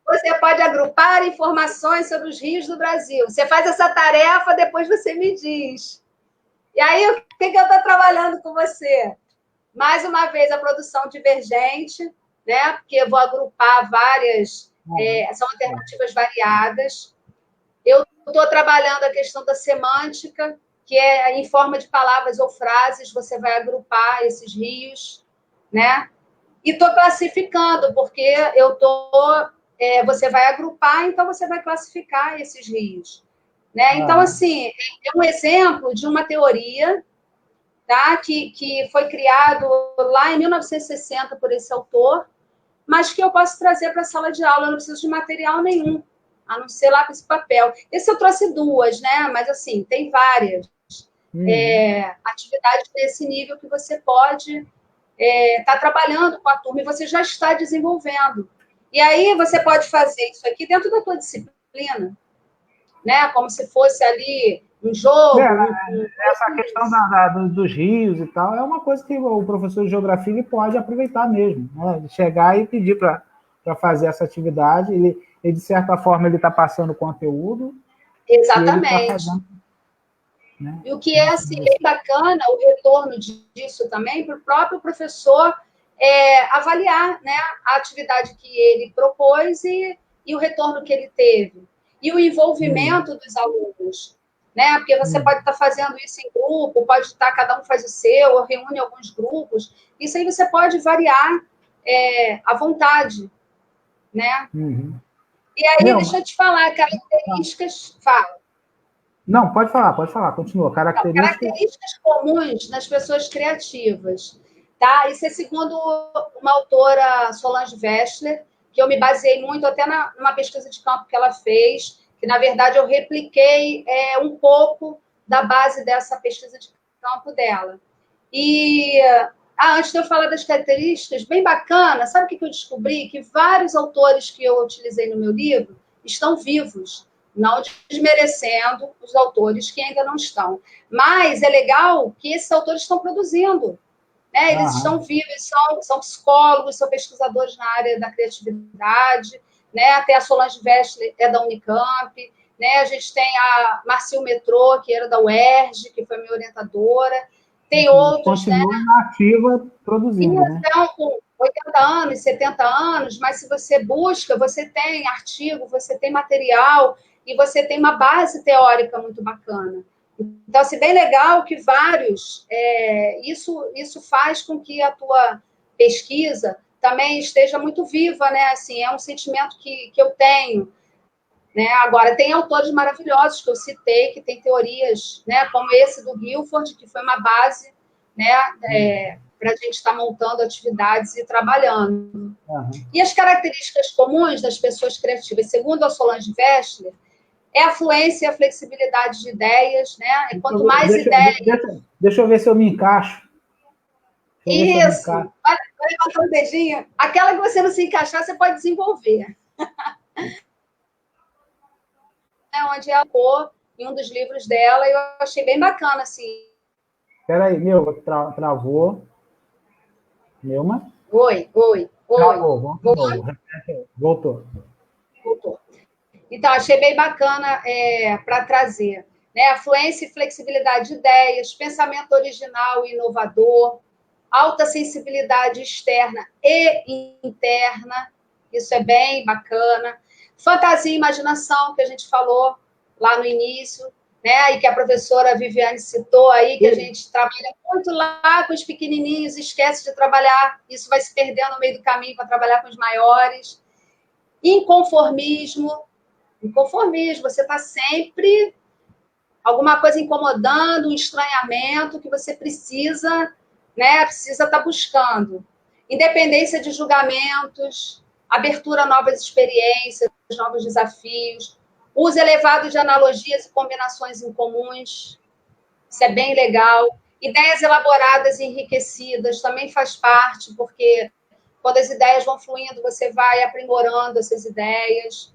Você pode agrupar informações sobre os rios do Brasil. Você faz essa tarefa, depois você me diz. E aí, o que eu estou trabalhando com você? Mais uma vez, a produção divergente, né? Porque eu vou agrupar várias, são alternativas variadas. Eu estou trabalhando a questão da semântica, que é em forma de palavras ou frases, você vai agrupar esses rios, né? E estou classificando, porque você vai agrupar, então você vai classificar esses rios. Né? Então, assim, é um exemplo de uma teoria, tá? que foi criado lá em 1960 por esse autor, mas que eu posso trazer para a sala de aula, eu não preciso de material nenhum, a não ser lápis e papel. Esse eu trouxe duas, né? Mas, assim, tem várias atividades desse nível que você pode estar trabalhando com a turma e você já está desenvolvendo. E aí você pode fazer isso aqui dentro da tua disciplina, né? Como se fosse ali um jogo. Essa questão dos rios e tal é uma coisa que o professor de geografia ele pode aproveitar mesmo, né? Chegar e pedir para fazer essa atividade. Ele, de certa forma, ele está passando conteúdo. Exatamente. Né? E o que é assim, bem bacana, o retorno disso também, para o próprio professor avaliar, né, a atividade que ele propôs e o retorno que ele teve. E o envolvimento dos alunos. Né? Porque você pode estar fazendo isso em grupo, pode estar, cada um faz o seu, ou reúne alguns grupos. Isso aí você pode variar à vontade. Né? E aí, deixa eu te falar, características... Fala. Não, pode falar, continua. Características comuns nas pessoas criativas. Tá? Isso é segundo uma autora, Solange Wechsler, que eu me baseei muito até numa pesquisa de campo que ela fez, que, na verdade, eu repliquei um pouco da base dessa pesquisa de campo dela. E antes de eu falar das características, bem bacana, sabe o que eu descobri? Que vários autores que eu utilizei no meu livro estão vivos, não desmerecendo os autores que ainda não estão. Mas é legal que esses autores estão produzindo, né? Eles estão vivos, são psicólogos, são pesquisadores na área da criatividade, né? Até a Solange Westler é da Unicamp, né? A gente tem a Marcil Metrô, que era da UERJ, que foi minha orientadora. Tem outros, né? Continua ativa, produzindo, né? Então, com 80 anos, 70 anos, mas se você busca, você tem artigo, você tem material e você tem uma base teórica muito bacana. Então, assim, bem legal que vários... isso faz com que a tua pesquisa também esteja muito viva, né? Assim, é um sentimento que eu tenho. Né? Agora, tem autores maravilhosos que eu citei, que têm teorias, né? Como esse do Guilford, que foi uma base, né? Para a gente estar montando atividades e trabalhando. E as características comuns das pessoas criativas, segundo a Solange Westler, é a fluência e a flexibilidade de ideias, né? E quanto mais ideias... Deixa eu ver se eu me encaixo. Isso! Vai levantar o dedinho. Aquela que você não se encaixar, você pode desenvolver. Onde ela ficou em um dos livros dela, e eu achei bem bacana, assim. Espera aí, travou. Neuma? Oi. Travou, voltou. Então, achei bem bacana para trazer, né? A fluência e flexibilidade de ideias, pensamento original e inovador, alta sensibilidade externa e interna, isso é bem bacana. Fantasia e imaginação, que a gente falou lá no início, né? E que a professora Viviane citou aí, que a gente trabalha muito lá com os pequenininhos, esquece de trabalhar, isso vai se perdendo no meio do caminho para trabalhar com os maiores. Inconformismo, você está sempre alguma coisa incomodando, um estranhamento que você precisa, né? Precisa estar buscando. Independência de julgamentos, abertura a novas experiências, novos desafios, uso elevado de analogias e combinações incomuns, isso é bem legal. Ideias elaboradas e enriquecidas também faz parte, porque quando as ideias vão fluindo, você vai aprimorando essas ideias.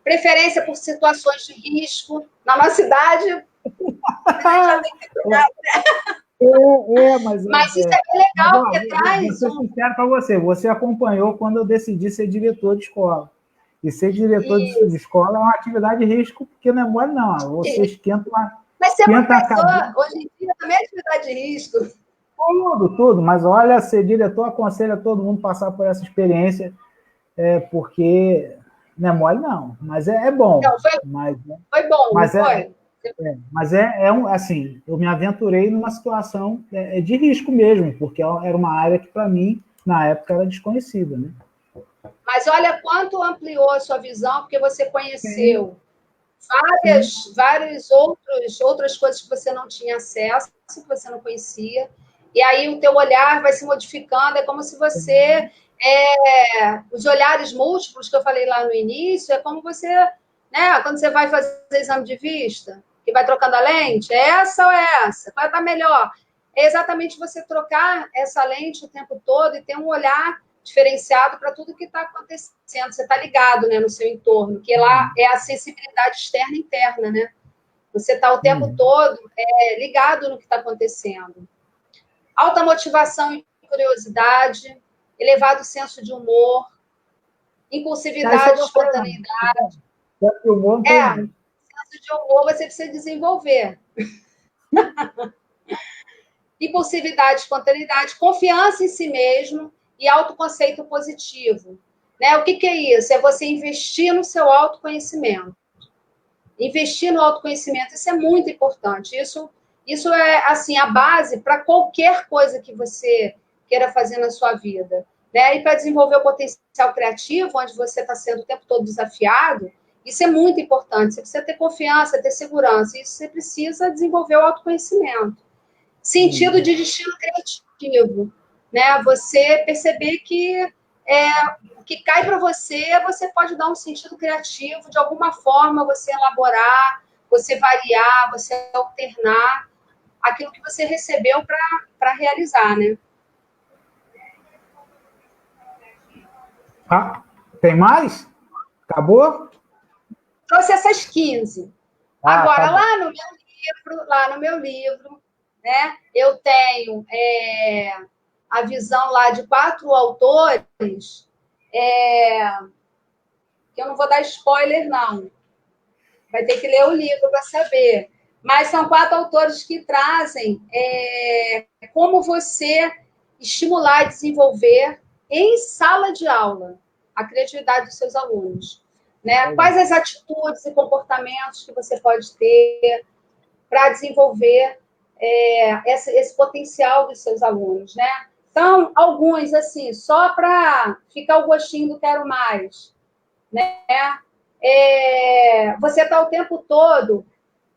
Preferência por situações de risco. Na nossa idade, já tem que cuidar, né? Mas isso é bem legal, porque traz... Vou ser sincero para você. Você acompanhou quando eu decidi ser diretor de escola. E ser diretor de escola é uma atividade de risco, porque não é mole, não. Você esquenta uma... Mas ser professor, hoje em dia, também é atividade de risco. Tudo. Mas, olha, ser diretor aconselha todo mundo passar por essa experiência, porque não é mole, não. Mas é bom. Não, foi bom, mas foi. Mas assim, eu me aventurei numa situação de risco mesmo, porque era uma área que, para mim, na época, era desconhecida, né? Mas olha quanto ampliou a sua visão, porque você conheceu várias outras coisas que você não tinha acesso, que você não conhecia, e aí o teu olhar vai se modificando, é como se você... os olhares múltiplos que eu falei lá no início, é como você... né, quando você vai fazer exame de vista, que vai trocando a lente, é essa ou é essa? Qual está melhor? É exatamente você trocar essa lente o tempo todo e ter um olhar diferenciado para tudo que está acontecendo. Você está ligado, né, no seu entorno, que lá é a sensibilidade externa e interna, né? Você está o tempo todo ligado no que está acontecendo. Alta motivação e curiosidade, elevado senso de humor, impulsividade, espontaneidade. Senso de humor você precisa desenvolver. Impulsividade, espontaneidade, confiança em si mesmo e autoconceito positivo. Né? O que é isso? É você investir no seu autoconhecimento. Investir no autoconhecimento, isso é muito importante. Isso é assim, a base para qualquer coisa que você queira fazer na sua vida. Né? E para desenvolver o potencial criativo, onde você está sendo o tempo todo desafiado, isso é muito importante. Você precisa ter confiança, ter segurança. Isso você precisa desenvolver o autoconhecimento. Sentido de destino criativo. Né? Você perceber que o que cai para você, você pode dar um sentido criativo, de alguma forma você elaborar, você variar, você alternar aquilo que você recebeu para realizar, né? Ah, tem mais? Acabou? Trouxe essas 15. Tá Agora, bom. lá no meu livro, né, eu tenho a visão lá de 4 autores, que eu não vou dar spoiler, não. Vai ter que ler o livro para saber. Mas são 4 autores que trazem como você estimular e desenvolver em sala de aula a criatividade dos seus alunos. Né? Quais as atitudes e comportamentos que você pode ter para desenvolver esse potencial dos seus alunos, né? Então, alguns, assim, só para ficar o gostinho do quero mais, né? Você está o tempo todo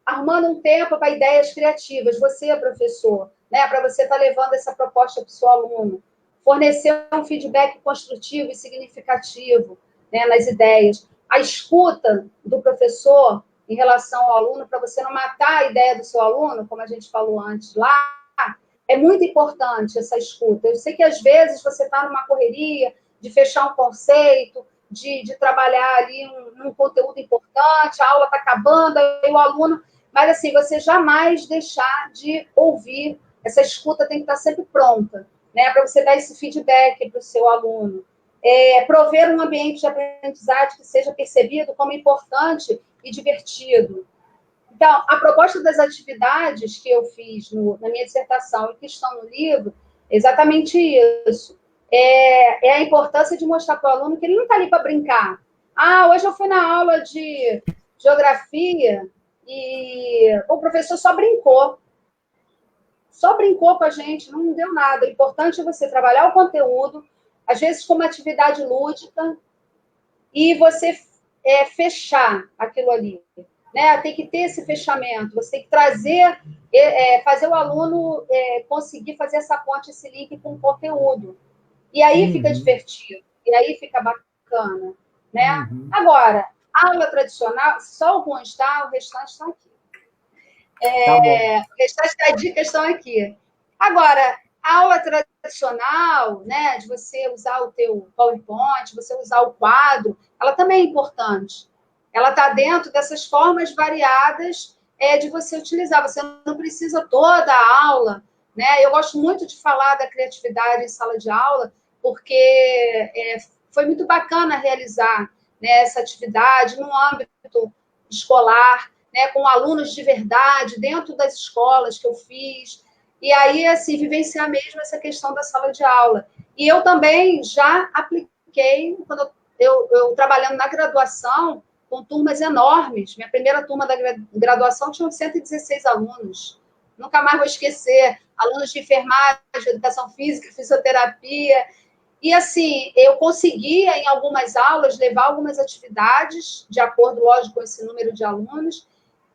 arrumando um tempo para ideias criativas, você, professor, né? Para você estar levando essa proposta para o seu aluno, fornecer um feedback construtivo e significativo, né, nas ideias. A escuta do professor em relação ao aluno, para você não matar a ideia do seu aluno, como a gente falou antes lá, é muito importante essa escuta. Eu sei que às vezes você está numa correria de fechar um conceito, de trabalhar ali um conteúdo importante, a aula está acabando, aí o aluno... Mas, assim, você jamais deixar de ouvir, essa escuta tem que estar sempre pronta, né, para você dar esse feedback para o seu aluno. Prover um ambiente de aprendizagem que seja percebido como importante e divertido. Então, a proposta das atividades que eu fiz na minha dissertação e que estão no livro, é exatamente isso. É a importância de mostrar para o aluno que ele não está ali para brincar. Hoje eu fui na aula de geografia e o professor só brincou. Só brincou com a gente, não deu nada. O importante é você trabalhar o conteúdo, às vezes com uma atividade lúdica, e você fechar aquilo ali. Né? Tem que ter esse fechamento, você tem que trazer, fazer o aluno conseguir fazer essa ponte, esse link com o conteúdo. E aí fica divertido, e aí fica bacana. Né? Agora, aula tradicional, só alguns, tá? O restante estão aqui. Tá bom. O restante das dicas estão aqui. Agora, a aula tradicional, né, de você usar o teu PowerPoint, você usar o quadro, ela também é importante. Ela está dentro dessas formas variadas de você utilizar. Você não precisa toda a aula, né? Eu gosto muito de falar da criatividade em sala de aula, porque foi muito bacana realizar, né, essa atividade no âmbito escolar, né, com alunos de verdade, dentro das escolas que eu fiz. E aí, assim, vivenciar mesmo essa questão da sala de aula. E eu também já apliquei, quando eu trabalhando na graduação, com turmas enormes. Minha primeira turma da graduação tinha 116 alunos. Nunca mais vou esquecer. Alunos de enfermagem, educação física, fisioterapia. E, assim, eu conseguia, em algumas aulas, levar algumas atividades, de acordo, lógico, com esse número de alunos,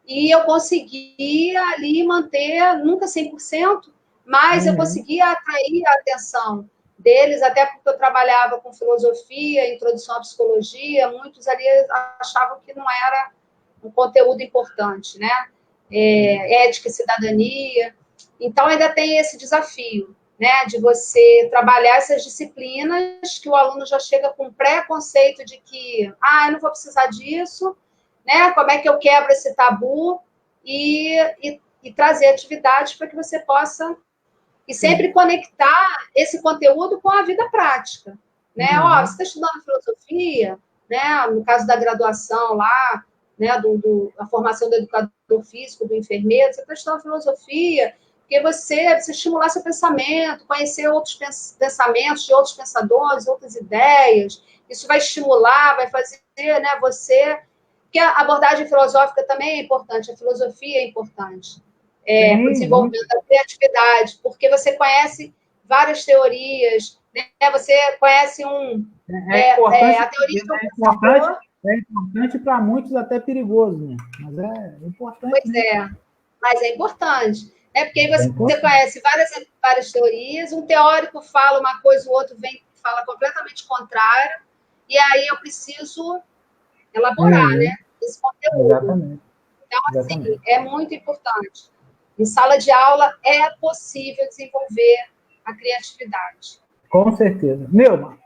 e eu conseguia ali manter, nunca 100%, mas eu conseguia atrair a atenção deles, até porque eu trabalhava com filosofia, introdução à psicologia, muitos ali achavam que não era um conteúdo importante, né? Ética e cidadania. Então, ainda tem esse desafio, né, de você trabalhar essas disciplinas que o aluno já chega com preconceito de que, eu não vou precisar disso, né? Como é que eu quebro esse tabu e trazer atividades para que você possa e sempre conectar esse conteúdo com a vida prática, né? Você está estudando filosofia, né? No caso da graduação lá, né? A formação do educador físico, do enfermeiro, você está estudando filosofia porque você precisa estimular seu pensamento, conhecer outros pensamentos de outros pensadores, outras ideias. Isso vai estimular, vai fazer, né, você... Porque a abordagem filosófica também é importante, a filosofia é importante para o desenvolvimento da criatividade, porque você conhece várias teorias, né? Você conhece a teoria do pensador. É importante para muitos, até perigoso, né? Mas é importante. Pois é, mas é importante. Porque aí você conhece várias teorias, um teórico fala uma coisa, o outro vem e fala completamente contrário, e aí eu preciso elaborar, né, esse conteúdo. Exatamente. Então, assim, é muito importante. Em sala de aula é possível desenvolver a criatividade. Com certeza. Nilma,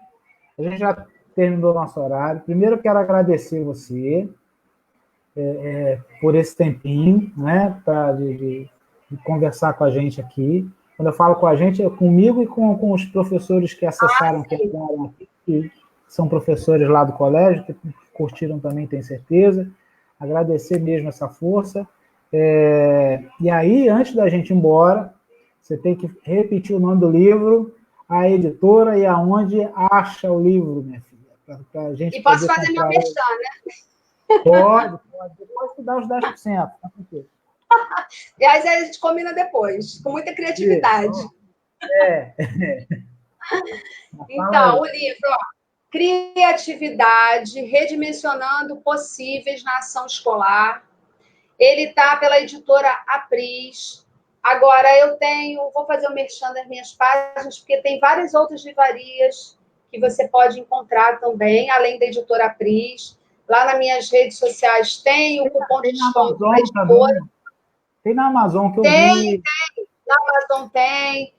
a gente já terminou nosso horário. Primeiro, eu quero agradecer você por esse tempinho, né, de conversar com a gente aqui. Quando eu falo com a gente, é comigo e com os professores que acessaram, que entraram aqui, que são professores lá do colégio, que curtiram também, tenho certeza. Agradecer mesmo essa força. E aí, antes da gente ir embora, você tem que repetir o nome do livro, a editora e aonde acha o livro, minha filha. Pra gente e posso fazer meu merchan, né? Pode. Depois tu dá os 10%. Tá tranquilo. E aí a gente combina depois, com muita criatividade. Então, o livro, ó, Criatividade, Redimensionando Possíveis na Ação Escolar. Ele está pela editora Apris. Agora, vou fazer o merchan das minhas páginas, porque tem várias outras livrarias que você pode encontrar também, além da editora Apris. Lá nas minhas redes sociais tem o cupom de desconto da editora. Tem na Amazon que eu vi. Tem. Na Amazon tem.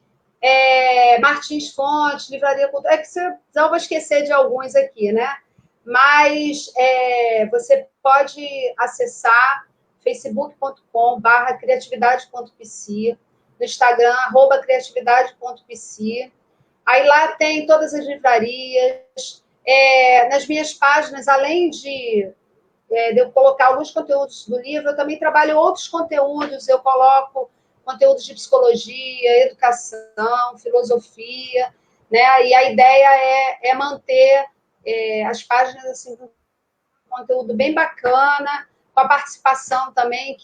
Martins Fontes, Livraria Cultura. É que eu vou esquecer de alguns aqui, né? Mas você pode acessar facebook.com/criatividade.pc, no Instagram, @criatividade.pc. Aí lá tem todas as livrarias. Nas minhas páginas, além de eu colocar alguns conteúdos do livro, eu também trabalho outros conteúdos, eu coloco conteúdos de psicologia, educação, filosofia, né? E a ideia é manter as páginas assim, com conteúdo bem bacana, com a participação também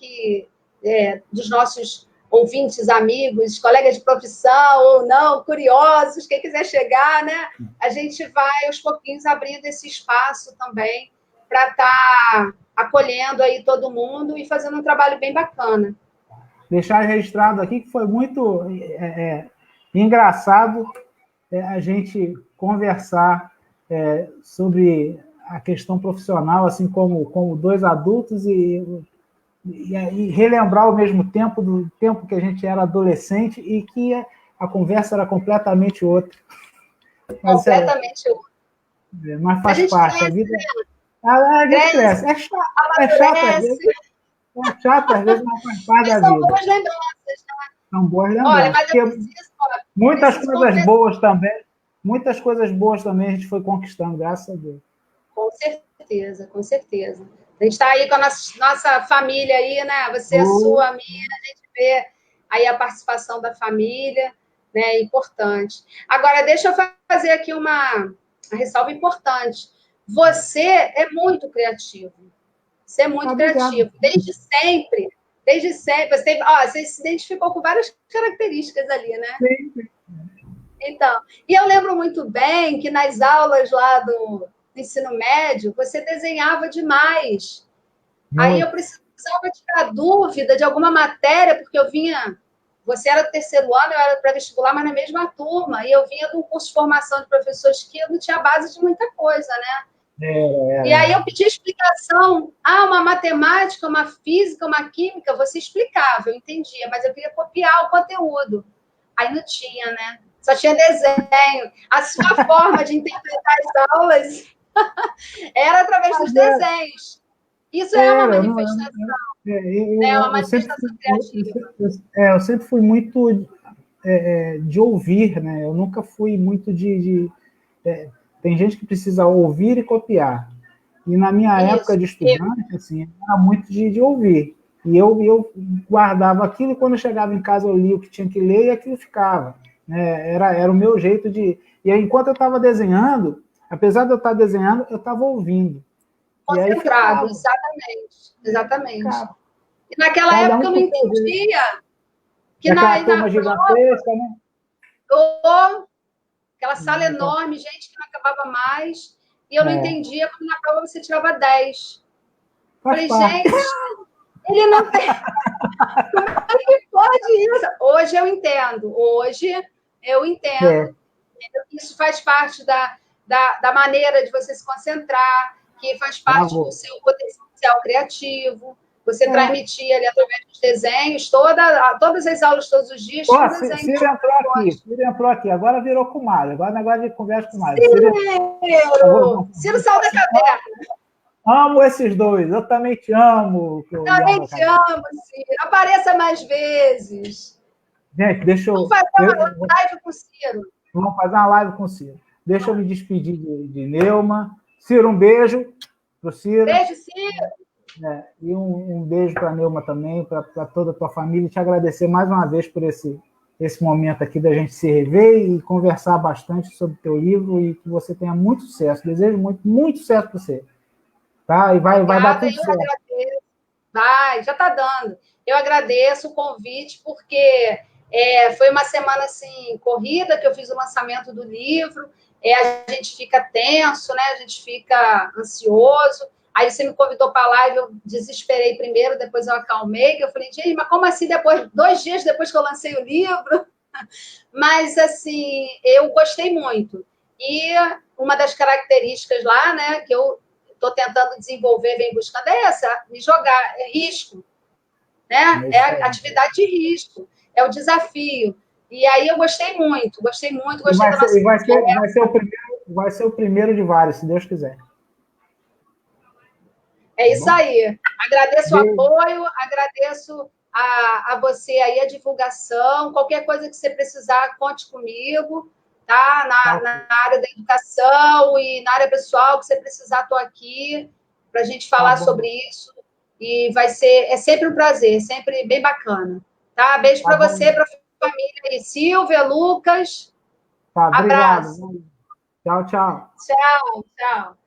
dos nossos ouvintes, amigos, colegas de profissão ou não, curiosos, quem quiser chegar, né? A gente vai aos pouquinhos abrindo esse espaço também para estar acolhendo aí todo mundo e fazendo um trabalho bem bacana. Deixar registrado aqui que foi muito engraçado a gente conversar sobre a questão profissional, assim como dois adultos e relembrar ao mesmo tempo do tempo que a gente era adolescente e que a conversa era completamente outra. Mas completamente outra. Mas faz parte. Cresce, a vida a gente cresce. É chato às vezes. É chato às vezes, mas faz parte da vida. São boas lembranças, né? São boas lembranças. Olha, mas eu muitas coisas boas também a gente foi conquistando, graças a Deus. Com certeza, com certeza. A gente está aí com a nossa família aí, né? Você, a sua, a minha, a gente vê aí a participação da família, né? É importante. Agora, deixa eu fazer aqui uma ressalva importante. Você é muito criativo. Você é muito criativo. Desde sempre. Você se identificou com várias características ali, né? Sim. Então, e eu lembro muito bem que nas aulas lá do ensino médio, você desenhava demais. Aí eu precisava tirar dúvida de alguma matéria, porque você era do terceiro ano, eu era pré-vestibular, mas na mesma turma, e eu vinha de um curso de formação de professores que eu não tinha base de muita coisa, né? E aí eu pedi explicação, uma matemática, uma física, uma química, você explicava, eu entendia, mas eu queria copiar o conteúdo. Aí não tinha, né? Só tinha desenho. A sua forma de interpretar as aulas era através dos desenhos. Isso é uma manifestação. É uma manifestação criativa. Eu sempre fui muito de ouvir, né? Eu nunca fui muito tem gente que precisa ouvir e copiar. E na minha época de estudante, assim, era muito de ouvir. E eu guardava aquilo e quando eu chegava em casa eu lia o que tinha que ler e aquilo ficava. Era o meu jeito de... E aí, enquanto eu estava desenhando, apesar de eu estar desenhando, eu estava ouvindo. Concentrado, exatamente. E naquela época eu não entendia. Que aquela turma gigantesca, né? Aquela sala enorme, gente que não acabava mais. E eu não entendia, quando na prova você tirava 10. Falei, gente, ele não tem... Como é que pode isso? Hoje eu entendo. Isso faz parte da maneira de você se concentrar, que faz parte do seu potencial criativo, Você transmitia ali através dos desenhos, todas as aulas, todos os dias, tinha um desenho. Ciro entrou aqui, agora virou com o Mário, agora o negócio de conversa com o Mário. Ciro saiu da caverna. Amo esses dois, eu também te amo. Também te amo, Ciro. Apareça mais vezes. Gente, deixa eu... Vamos fazer uma live com o Ciro. Vamos fazer uma live com o Ciro. Deixa eu me despedir de Neuma. Ciro, um beijo para o Ciro. Beijo, Ciro. E um beijo para a Neuma também, para toda a tua família. E te agradecer mais uma vez por esse momento aqui da gente se rever e conversar bastante sobre o teu livro e que você tenha muito sucesso. Desejo muito sucesso para você. Tá? E vai dar tudo certo. Agradeço. Vai, já está dando. Eu agradeço o convite, porque foi uma semana assim, corrida, que eu fiz o lançamento do livro. A gente fica tenso, né? A gente fica ansioso. Aí você me convidou para a live, eu desesperei primeiro, depois eu acalmei, que eu falei, gente, mas como assim 2 dias depois que eu lancei o livro? Mas, assim, eu gostei muito. E uma das características lá, né, que eu estou tentando desenvolver, vem buscando, é essa, me jogar, é risco. Né? É a atividade de risco, é o desafio. E aí eu gostei muito gostei da nossa... Vai ser o primeiro de vários, se Deus quiser. É isso aí. Agradeço o apoio, agradeço a você aí a divulgação. Qualquer coisa que você precisar, conte comigo, tá? Na área da educação e na área pessoal, que você precisar, estou aqui para a gente falar sobre isso. E é sempre um prazer, sempre bem bacana. Tá? Beijo para você, para a família aí. Silvia, Lucas. Tá, abraço. Obrigado. Tchau. Tchau.